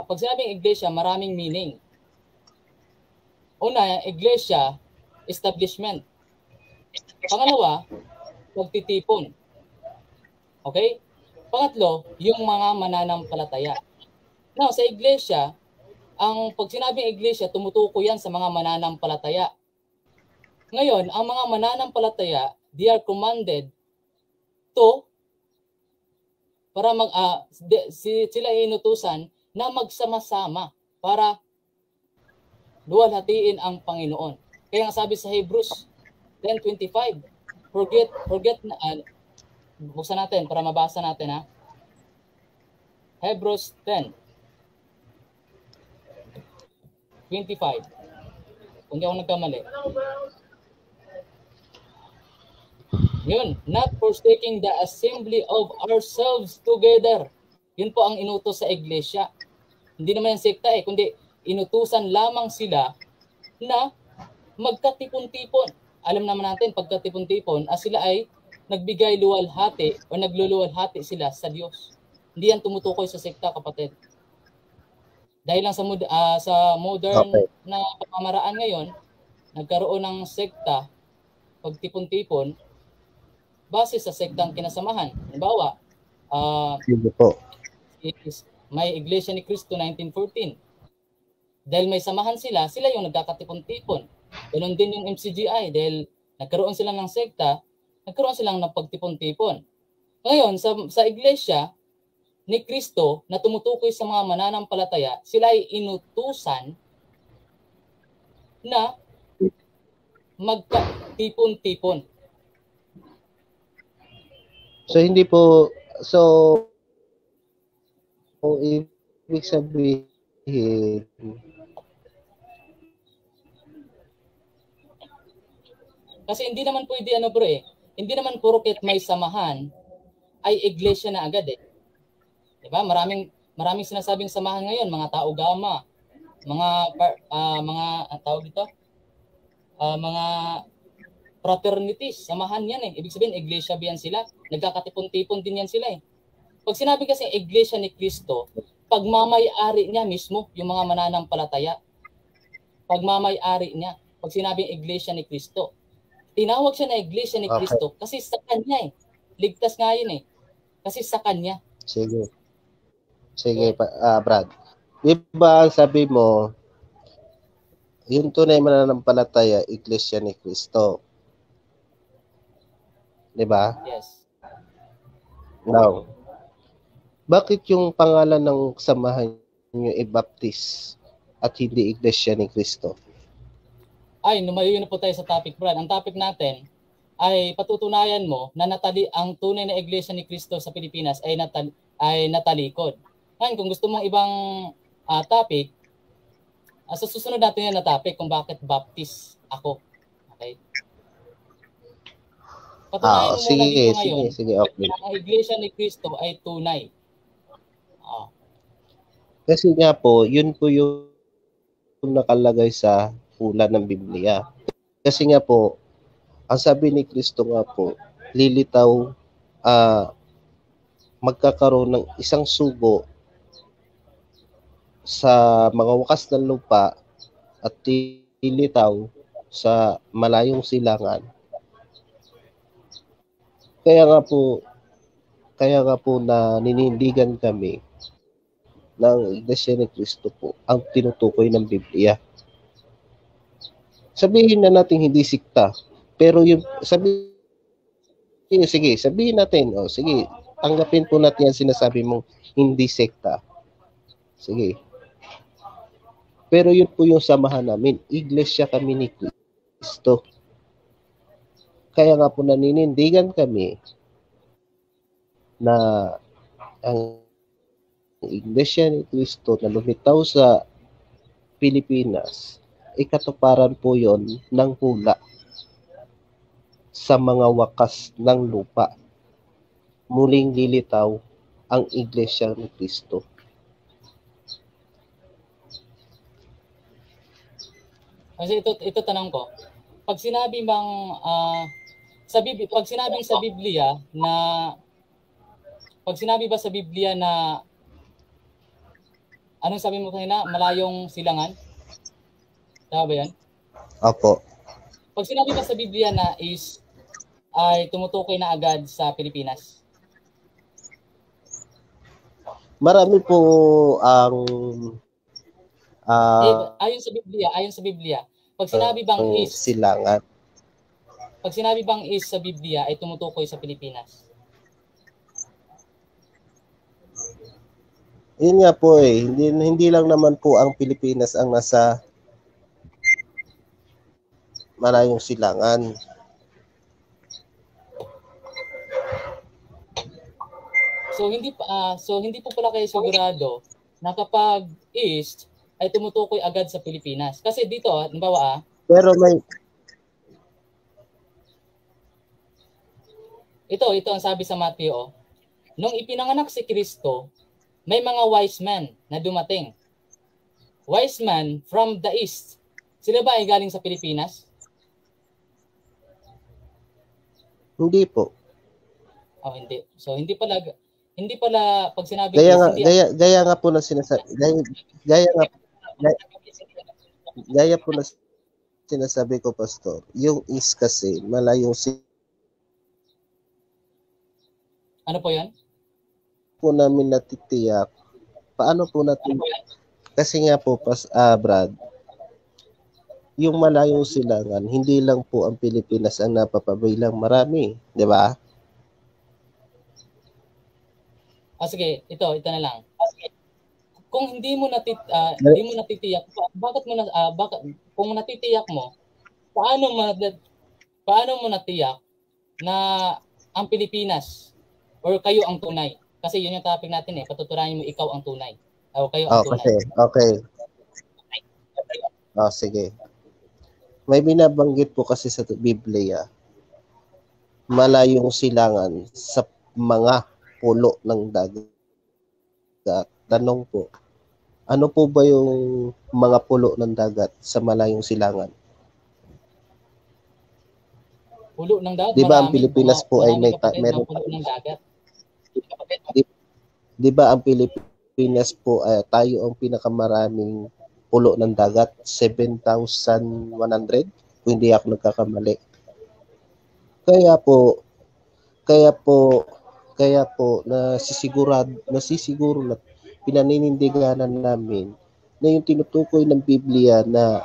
pag sinabing iglesia, maraming meaning. Una, iglesia, establishment. Pangalawa, pagtitipon. Okay? Pangatlo, yung mga mananampalataya. Now, sa iglesia, pag sinabing iglesia, tumutukoy yan sa mga mananampalataya. Ngayon, ang mga mananampalataya, they are commanded to sila ay inutusan na magsama-sama para luwalhatiin ang Panginoon. Kaya nga sabi sa Hebrews 10:25, forget na, buksan natin para mabasa natin, ha. Hebrews 10:25. Kung di ako nagkamali. Yun, not forsaking the assembly of ourselves together. Yun po ang inutos sa iglesia. Hindi naman yung sekta kundi inutusan lamang sila na magkatipon-tipon. Alam naman natin, pagkatipon-tipon, sila ay nagbigay luwalhati o nagluluwalhati sila sa Diyos. Hindi yan tumutukoy sa sekta, kapatid. Dahil lang sa modern na pamamaraan ngayon, nagkaroon ng sekta, pagtipon-tipon, base sa sektang kinasamahan. Halimbawa, may Iglesia ni Cristo 1914. Dahil may samahan sila yung nagkakatipon-tipon. Ganon din yung MCGI, dahil nagkaroon sila ng sekta, nagkaroon silang ng pagtipon-tipon. Ngayon, sa Iglesia ni Cristo na tumutukoy sa mga mananampalataya, sila ay inutusan na magkatipon-tipon. So hindi po, ibig sabihin, kasi hindi naman pwede hindi naman porket may samahan ay iglesia na agad Diba? Maraming sinasabing samahan ngayon, mga tao gama, mga fraternities, samahan yan Ibig sabihin, iglesia ba yan sila? Nagkakatipon-tipon din yan sila Pag sinabi kasi iglesia ni Cristo, pagmamay-ari niya mismo yung mga mananampalataya. Pagmamay-ari niya. Pag sinabing iglesia ni Cristo, tinawag siya na iglesia ni Cristo kasi sa kanya Ligtas nga yun Kasi sa kanya. Sige, Brad. Diba sabi mo, yung tunay mananampalataya, iglesia ni Cristo. Diba? Yes. Now, bakit yung pangalan ng samahan nyo i-baptist at hindi iglesia ni Cristo? Ay, lumayo na po tayo sa topic, Brad. Ang topic natin ay patutunayan mo na ang tunay na iglesia ni Cristo sa Pilipinas ay natalikod. Ngayon, kung gusto mong ibang topic, sa susunod natin yan na topic kung bakit baptist ako. Okay? Patunayan mo muna dito ngayon okay. Ang iglesia ni Cristo ay tunay. Kasi nga po, yun po yung nakalagay sa hula ng Biblia. Kasi nga po, ang sabi ni Cristo nga po, lilitaw, magkakaroon ng isang sugo sa mga wakas ng lupa at lilitaw sa malayong silangan. Kaya nga po na ninindigan kami ng Iglesia ni Cristo po ang tinutukoy ng Biblia. Sabihin na natin hindi sikta, pero yung sabihin natin, sige, tanggapin po natin yan sinasabi mong hindi sekta. Sige. Pero yun po yung samahan namin. Iglesia kami ni Cristo. Kaya nga po naninindigan kami na ang Iglesia ni Cristo na lumitaw sa Pilipinas, ikatuparan po yon ng hula sa mga wakas ng lupa. Muling lilitaw ang Iglesia ni Cristo. Kasi ito tanong ko. Pag sinabi bang pag sinabing sa Biblia na pag sinabi ba sa Biblia na anong sabi mo kanina? Malayong silangan? Tama ba yan? Opo. Pag sinabi ba sa Biblia na ay tumutukoy na agad sa Pilipinas? Marami po ang ayon sa Biblia, pag sinabi bang silangan. Pag sinabi bang sa Biblia ay tumutukoy sa Pilipinas? Yun nga po hindi lang naman po ang Pilipinas ang nasa malayong silangan. So hindi po pala kayo sigurado na kapag east ay tumutukoy agad sa Pilipinas. Kasi dito, halimbawa pero may ito ang sabi sa Mateo, nung ipinanganak si Kristo, may mga wise men na dumating. Wise men from the east. Sila ba ay galing sa Pilipinas? Hindi po. Oh, hindi. So hindi pala pag sinabi gaya nga po na sinasabi gaya po na sinasabi ko, Pastor. Yung east kasi malayong ano po 'yan? Po namin natitiyak. Paano po natin? Kasi nga po, Brad, yung malayong silangan, hindi lang po ang Pilipinas ang napapabilang, marami, di ba? Sige, ito na lang. Kung hindi mo natitiyak, kung natitiyak mo, paano mo natiyak na ang Pilipinas or kayo ang tunay? Kasi yun yung topic natin patuturahin mo ikaw ang tunay. O kayo ang tunay. Okay. Sige. May binabanggit po kasi sa Biblia, malayong silangan sa mga pulo ng dagat. Tanong po, ano po ba yung mga pulo ng dagat sa malayong silangan? Pulo ng dagat? Di ba ang Pilipinas po ay meron pulo ng dagat? Di ba ang Pilipinas po tayo ang pinakamaraming pulo ng dagat, 7,100 kung hindi ako nagkakamali. Kaya po nasisiguro na pinaninindiganan namin na yung tinutukoy ng Biblia na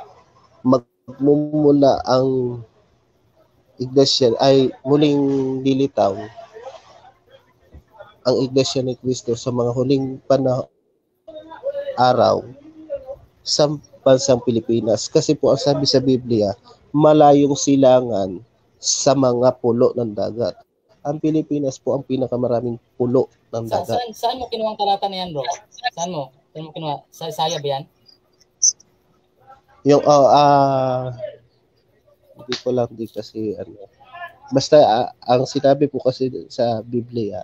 magmumula ang Iglesia ay muling lilitaw ang Iglesia ni Cristo sa mga huling araw sa bansang Pilipinas. Kasi po ang sabi sa Biblia, malayong silangan sa mga pulo ng dagat. Ang Pilipinas po ang pinakamaraming pulo ng dagat. Saan mo kinuha ang talata na yan, bro? Saan mo kinuha? Sa Isaiah ba yan? Yung hindi ko lang kasi basta ang sinabi po kasi sa Biblia,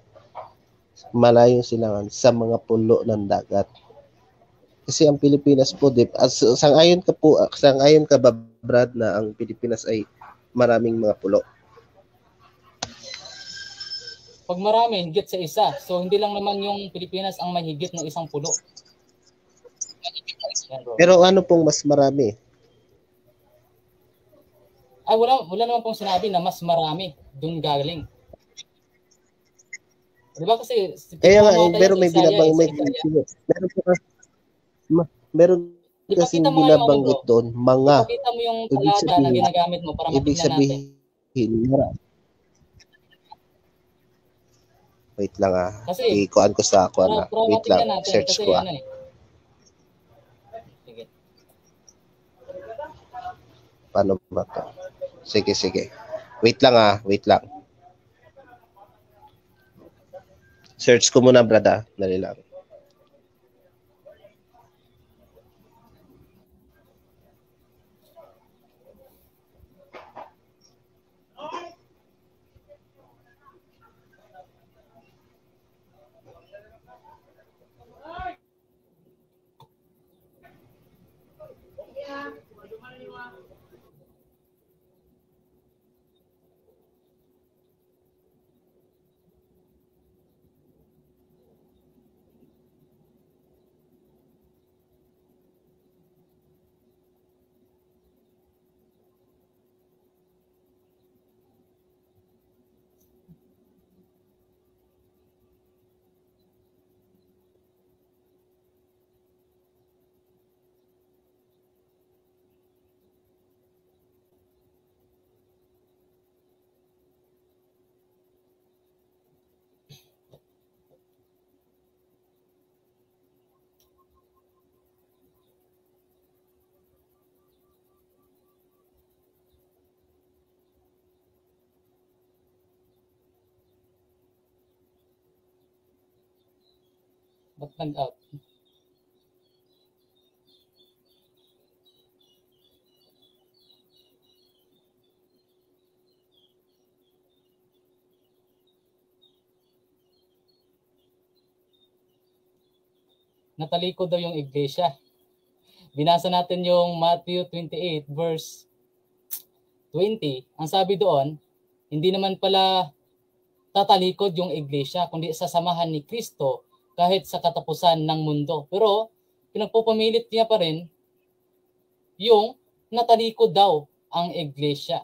malayong silangan sa mga pulo ng dagat. Kasi ang Pilipinas po, sang-ayon ka ba, Brad, na ang Pilipinas ay maraming mga pulo? Pag marami, higit sa isa. So, hindi lang naman yung Pilipinas ang may higit ng isang pulo. Pero ano pong mas marami? Wala naman pong sinabi na mas marami doon galing. Di ba kasi kaya nga, pero may kasi binabanggit doon mga. Ipakita mo yung talata na ginagamit mo para matignan natin. Wait lang ikuan ko sa ako na. Wait lang, search ko Sige. Paano ba to? Sige. Wait lang. Search ko muna, brada. Dali lang. Ba't nag-out? Natalikod daw yung iglesia. Binasa natin yung Matthew 28 verse 20. Ang sabi doon, hindi naman pala tatalikod yung iglesia, kundi sasamahan ni Kristo kahit sa katapusan ng mundo. Pero pinagpupamilit niya pa rin yung natalikod daw ang iglesia.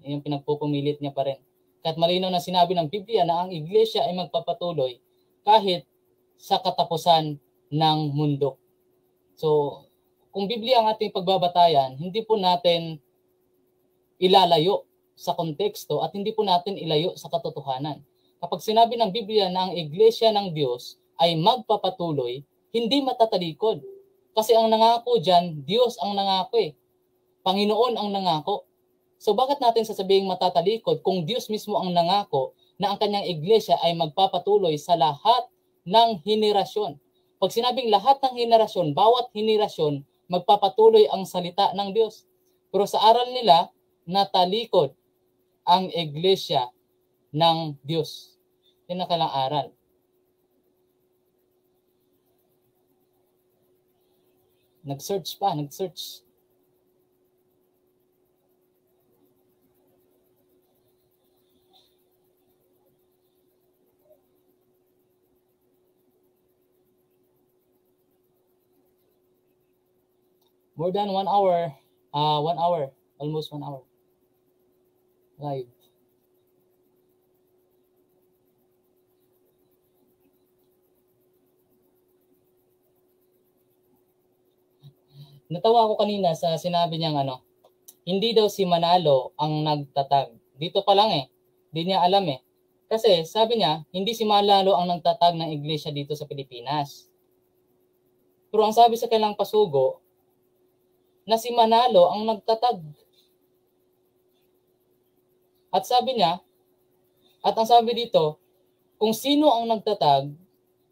Yung pinagpupumilit niya pa rin. Kahit malinaw na sinabi ng Biblia na ang iglesia ay magpapatuloy kahit sa katapusan ng mundo. So, kung Biblia ang ating pagbabatayan, hindi po natin ilalayo sa konteksto at hindi po natin ilayo sa katotohanan. Kapag sinabi ng Biblia na ang iglesia ng Diyos ay magpapatuloy, hindi matatalikod. Kasi ang nangako dyan, Diyos ang nangako eh. Panginoon ang nangako. So bakit natin sasabing matatalikod kung Diyos mismo ang nangako na ang kanyang iglesia ay magpapatuloy sa lahat ng henerasyon? Pag sinabing lahat ng henerasyon, bawat henerasyon, magpapatuloy ang salita ng Diyos. Pero sa aral nila, natalikod ang iglesia ng Diyos. Yan ang kailang aral. Nag-search pa, nag-search. More than 1 hour. 1 hour. Almost 1 hour. Live. Natawa ako kanina sa sinabi niyang hindi daw si Manalo ang nagtatag. Dito pa lang eh. Hindi niya alam eh. Kasi sabi niya, hindi si Manalo ang nagtatag ng iglesia dito sa Pilipinas. Pero ang sabi sa kailang pasugo, na si Manalo ang nagtatag. At sabi niya, at ang sabi dito, kung sino ang nagtatag,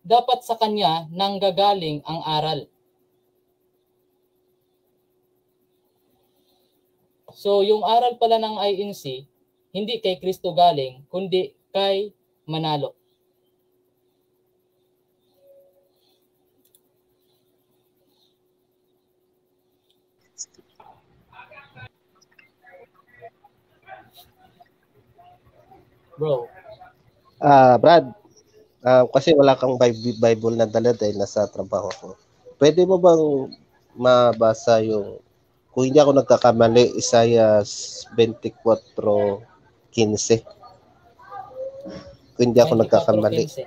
dapat sa kanya nanggagaling ang aral. So yung aral pala ng INC, hindi kay Kristo galing, kundi kay Manalo. Bro. Brad, kasi wala kang Bible na dala dahil nasa trabaho ko. Pwede mo bang mabasa yung, kung hindi ako nagkakamali, Isaiah 24:15? Kung hindi ako nagkakamali. 24:15.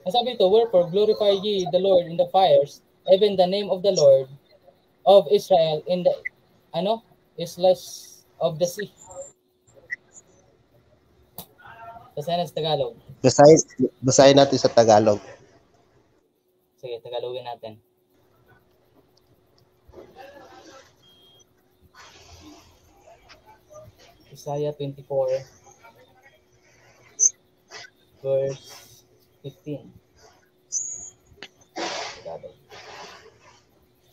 Ang sabi ito, wherefore glorify ye the Lord in the fires, even the name of the Lord of Israel in the islas of the sea. Basahin sa Tagalog. Basahin natin sa Tagalog. Sige, Tagalogin natin. Isaiah 24 verse 15.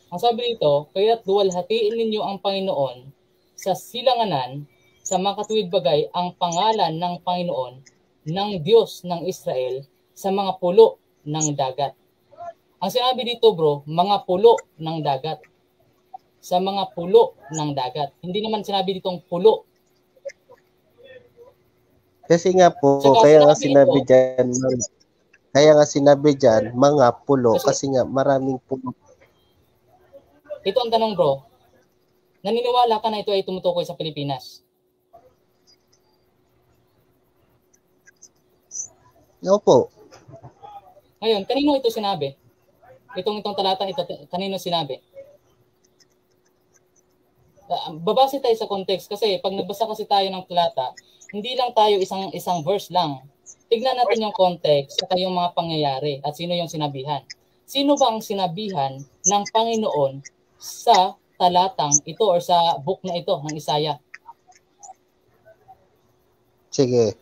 Ang sabi dito, kaya't duwalhatiin ninyo ang Panginoon sa silanganan, sa makatuwid bagay ang pangalan ng Panginoon, ng Diyos ng Israel, sa mga pulo ng dagat. Ang sinabi dito bro, mga pulo ng dagat. Sa mga pulo ng dagat. Hindi naman sinabi ditong pulo. Kasi nga po, Tsaka kaya nga sinabi sinabi dyan, kaya nga sinabi dyan, mga pulo, kasi nga maraming pulo. Ito ang tanong bro, naniniwala ka na ito ay tumutukoy sa Pilipinas? Opo. Ngayon, kanino ito sinabi? Itong talatang ito, kanino sinabi? Babase tayo sa context kasi pag nagbasa kasi tayo ng talata, hindi lang tayo isang verse lang. Tignan natin yung context at yung mga pangyayari at sino yung sinabihan. Sino ba ang sinabihan ng Panginoon sa talatang ito or sa book na ito ng Isaiah? Sige.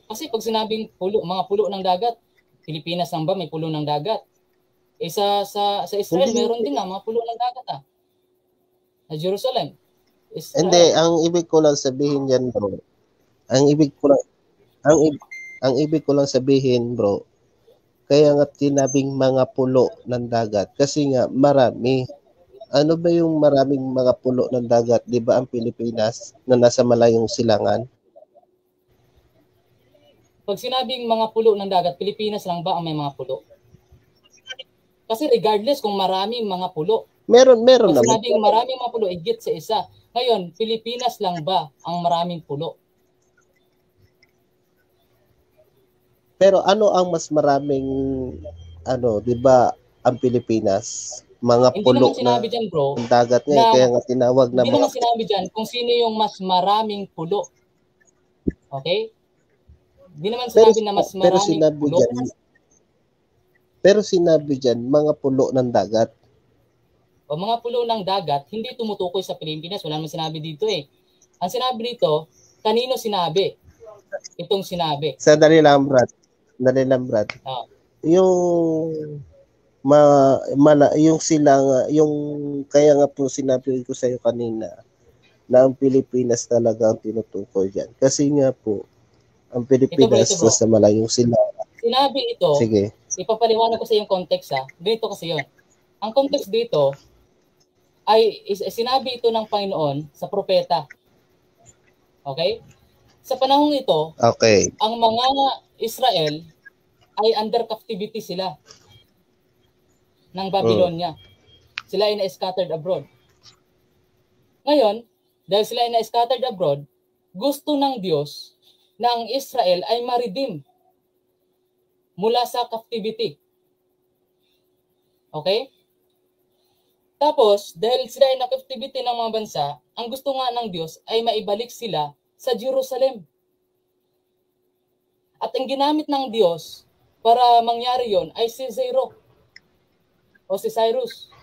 Kasi pag sinabing pulo, mga pulo ng dagat, Pilipinas lang ba may pulo ng dagat? Eh sa Israel, meron din na mga pulo ng dagat Sa Jerusalem. Israel. Hindi, ang ibig ko lang sabihin yan bro. Ang ibig ko lang sabihin bro, kaya nga tinabing mga pulo ng dagat kasi nga marami. Ano ba yung maraming mga pulo ng dagat? 'Di ba ang Pilipinas na nasa malayong silangan? Pag sinabing mga pulo ng dagat, Pilipinas lang ba ang may mga pulo? Kasi regardless kung maraming mga pulo. Meron Pag naman. sinabing maraming mga pulo, higit sa isa. Ngayon, Pilipinas lang ba ang maraming pulo? Pero ano ang mas maraming 'di ba ang Pilipinas? Mga Hindi pulo naman sinabi dyan, bro, ng dagat nga, kaya nga tinawag na hindi naman sinabi dyan kung sino yung mas maraming pulo. Okay? Hindi naman sinabi na mas maraming pulo. Pero sinabi dyan, mga pulo ng dagat. O mga pulo ng dagat, hindi tumutukoy sa Pilipinas. Wala naman sinabi dito eh. Ang sinabi dito, kanino sinabi? Itong sinabi. Dali lang, Brad. Oh. Yung silang, yung kaya nga po sinabi ko sa iyo kanina na ang Pilipinas talaga ang tinutukoy dyan. Kasi nga po, ang Pilipinas ito, bro. sa malayong silangan. Sinabi ito, sige, ipapaliwanag ko sa yung context Ganito kasi yon. Ang context dito ay sinabi ito ng Panginoon sa propeta. Okay? Sa panahong ito, okay, ang mga Israel ay under captivity sila ng Babylonia. Sila ay na-scattered abroad. Ngayon, dahil sila ay na-scattered abroad, gusto ng Diyos na ang Israel ay ma-redeem mula sa captivity. Okay? Tapos, dahil sila ay na-captivity ng mga bansa, ang gusto nga ng Diyos ay maibalik sila sa Jerusalem. At ang ginamit ng Diyos para mangyari yon ay si Zero o si Cyrus.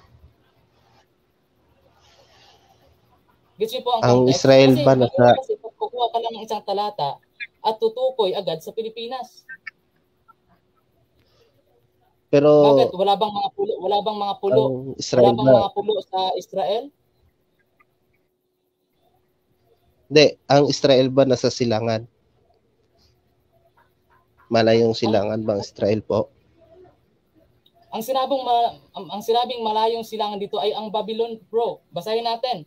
Gets niyo po ang context? Israel kasi ba nasa... Kasi kukuha ka lang ng isang talata at tutukoy agad sa Pilipinas. Pero bakit? Wala bang mga pulo? Wala bang mga pulo? Wala bang mga pulo sa Israel? Hindi, ang Israel ba nasa silangan? Malayong silangan bang Israel po? Ang sinabing malayong silangan dito ay ang Babylon, bro. Basahin natin.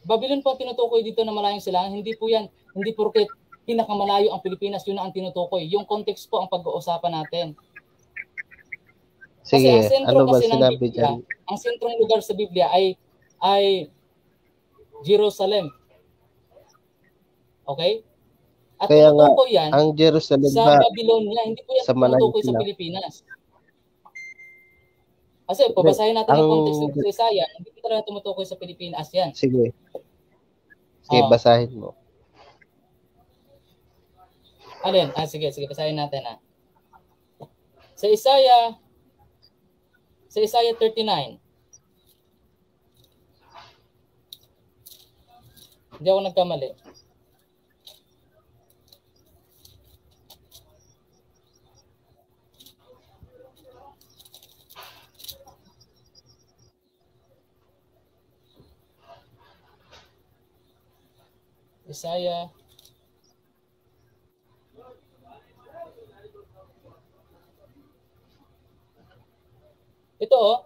Babylon po ang tinutukoy dito na malayong silangan. Hindi po yan. Hindi porket pinakamalayo ang Pilipinas, yun na ang tinutukoy. Yung context po ang pag-uusapan natin. Kasi sige, ang sentro ano ba kasi ng sinabi Biblia, dyan? ang sentrong lugar sa Biblia ay Jerusalem. Okay? At kaya nga, yan ang Jerusalem sa ba Babylonia, hindi po yan tinutukoy sa Pilipinas. Kasi babasahin natin yung context ng Isaiah, hindi po talaga tumutukoy sa Pilipinas yan. Sige. Sige, basahin mo. Alin? Sige, basahin natin Sa Isaiah 39. Hindi ako nagkamali. Isaiah. Ito,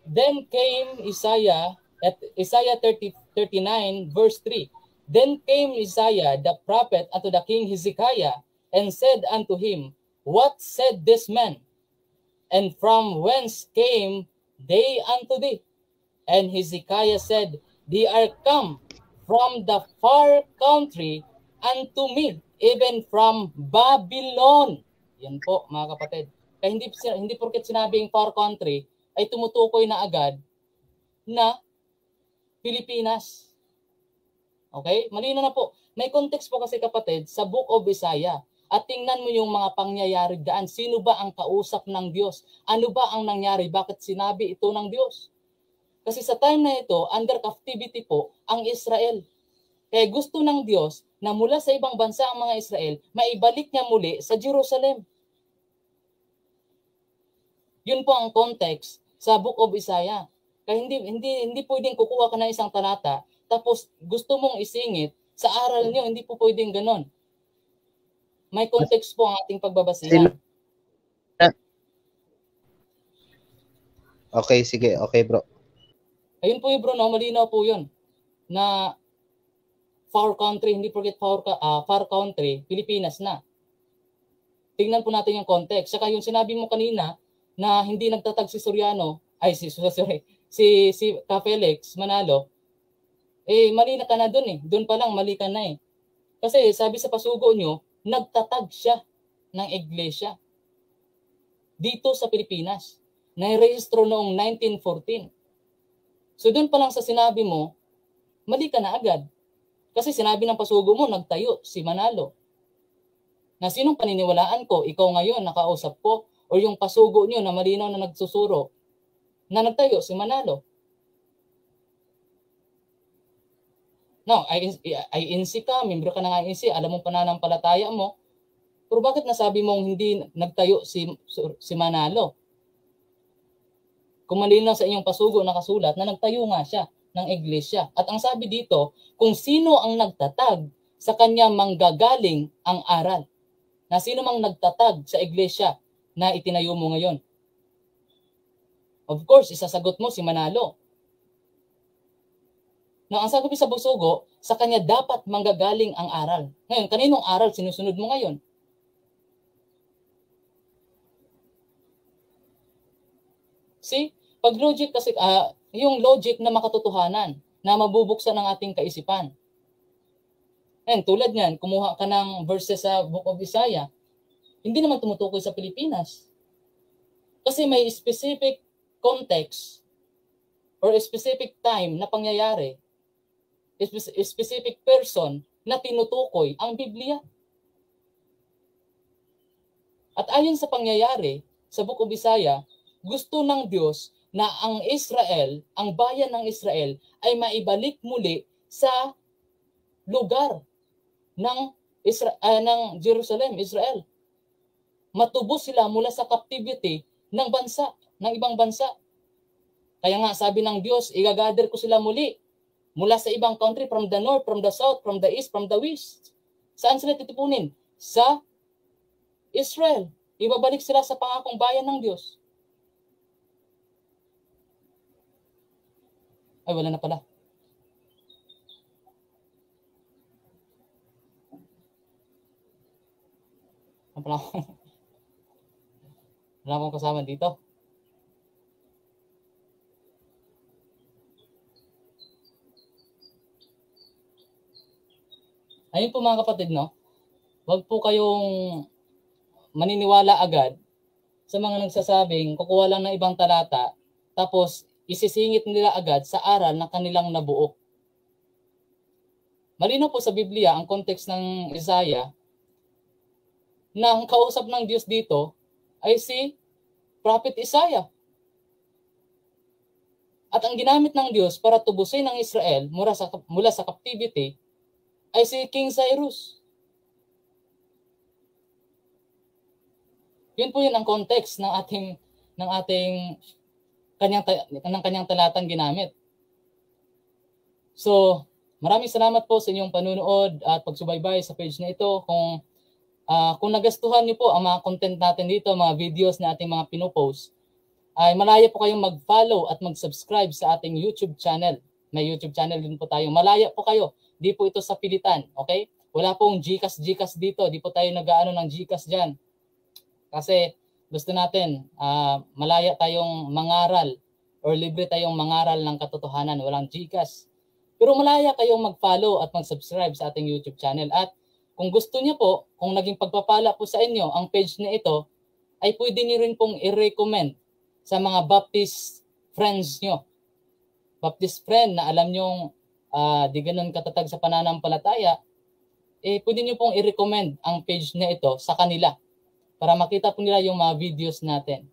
then came Isaiah at Isaiah 39 verse 3. Then came Isaiah the prophet unto the king Hezekiah and said unto him, What said this man? And from whence came they unto thee? And Hezekiah said, They are come from the far country unto me, even from Babylon. Yan po, mga kapatid. Kaya hindi porket sinabing far country, ay tumutukoy na agad na Pilipinas. Okay? Malino na po. May context po kasi kapatid sa Book of Isaiah. At tingnan mo yung mga pangyayari daan. Sino ba ang kausap ng Diyos? Ano ba ang nangyari? Bakit sinabi ito ng Diyos? Kasi sa time na ito, under captivity po ang Israel. Kaya gusto ng Diyos na mula sa ibang bansa ang mga Israel, maibalik niya muli sa Jerusalem. Yun po ang context sa Book of Isaiah. Kaya hindi pwedeng kukuha ka ng isang talata, tapos gusto mong isingit, sa aral niyo, hindi po pwedeng ganon. May context po ang ating pagbabasihan. Okay, sige. Okay, bro. Ayun po yung bro, no? Malinaw po yun. Na far country, hindi forget far country, Pilipinas na. Tingnan po natin yung context. Saka yung sinabi mo kanina na hindi nagtatag si Soriano, si Ka Felix Manalo, mali na ka na dun Doon pa lang, mali ka na Kasi sabi sa pasugo nyo, nagtatag siya ng iglesia dito sa Pilipinas. Nairehistro noong 1914. So doon pa lang sa sinabi mo, mali ka na agad. Kasi sinabi ng pasugo mo, nagtayo si Manalo. Na sinong paniniwalaan ko? Ikaw ngayon, nakausap ko? O yung pasugo nyo na malinaw na nagsusuro na nagtayo si Manalo? No, INC ka, membro ka ng INC, alam mong pananampalataya mo. Pero bakit nasabi mong hindi nagtayo si Manalo? Kung malinaw sa inyong pasugo nakasulat na nagtayo nga siya ng iglesia. At ang sabi dito, kung sino ang nagtatag, sa kanya manggagaling ang aral. Na sino mang nagtatag sa iglesia na itinayo mo ngayon? Of course, isasagot mo si Manalo. No, ang sabi sa pasugo, sa kanya dapat manggagaling ang aral. Ngayon, kaninong aral sinusunod mo ngayon? See? Pag logic kasi, yung logic na makatotohanan, na mabubuksan ng ating kaisipan. And tulad niyan, kumuha ka ng verses sa Book of Isaiah, hindi naman tumutukoy sa Pilipinas. Kasi may specific context or a specific time na pangyayari, a specific person na tinutukoy ang Biblia. At ayon sa pangyayari sa Book of Isaiah, gusto ng Diyos na ang Israel, ang bayan ng Israel ay maibalik muli sa lugar ng Jerusalem, Israel. Matubos sila mula sa captivity ng bansa, ng ibang bansa. Kaya nga sabi ng Diyos, igagather ko sila muli mula sa ibang country, from the north, from the south, from the east, from the west. Saan sila titipunin? Sa Israel. Ibabalik sila sa pangakong bayan ng Diyos. Ay, wala na pala. Wala akong kasama dito. Ayun po mga kapatid, no? Huwag po kayong maniniwala agad sa mga nagsasabing kukuha lang ng ibang talata tapos isisingit nila agad sa aral na kanilang nabuo. malinaw po sa Biblia ang context ng Isaiah na ang kausap ng Diyos dito ay si Prophet Isaiah. At ang ginamit ng Diyos para tubusin ang Israel mula sa captivity ay si King Cyrus. Yun po yun ang context ng ating kanyang talatang ginamit. So, maraming salamat po sa inyong panunood at pagsubaybay sa page na ito. Kung nagustuhan niyo po ang mga content natin dito, mga videos na ating mga pinopost, ay malaya po kayong mag-follow at mag-subscribe sa ating YouTube channel. May YouTube channel din po tayo. Malaya po kayo. Di po ito sa pilitan. Okay? Wala pong GCash dito. Di po tayo nag-aano ng GCash dyan. Kasi gusto natin malaya tayong mangaral or libre tayong mangaral ng katotohanan. Walang GCash. Pero malaya kayong mag-follow at mag-subscribe sa ating YouTube channel. At kung gusto niyo po, kung naging pagpapala po sa inyo ang page na ito, ay pwede niyo rin pong i-recommend sa mga Baptist friends nyo. Baptist friend na alam nyong di ganun katatag sa pananampalataya, pwede nyo pong i-recommend ang page na ito sa kanila para makita po nila yung mga videos natin.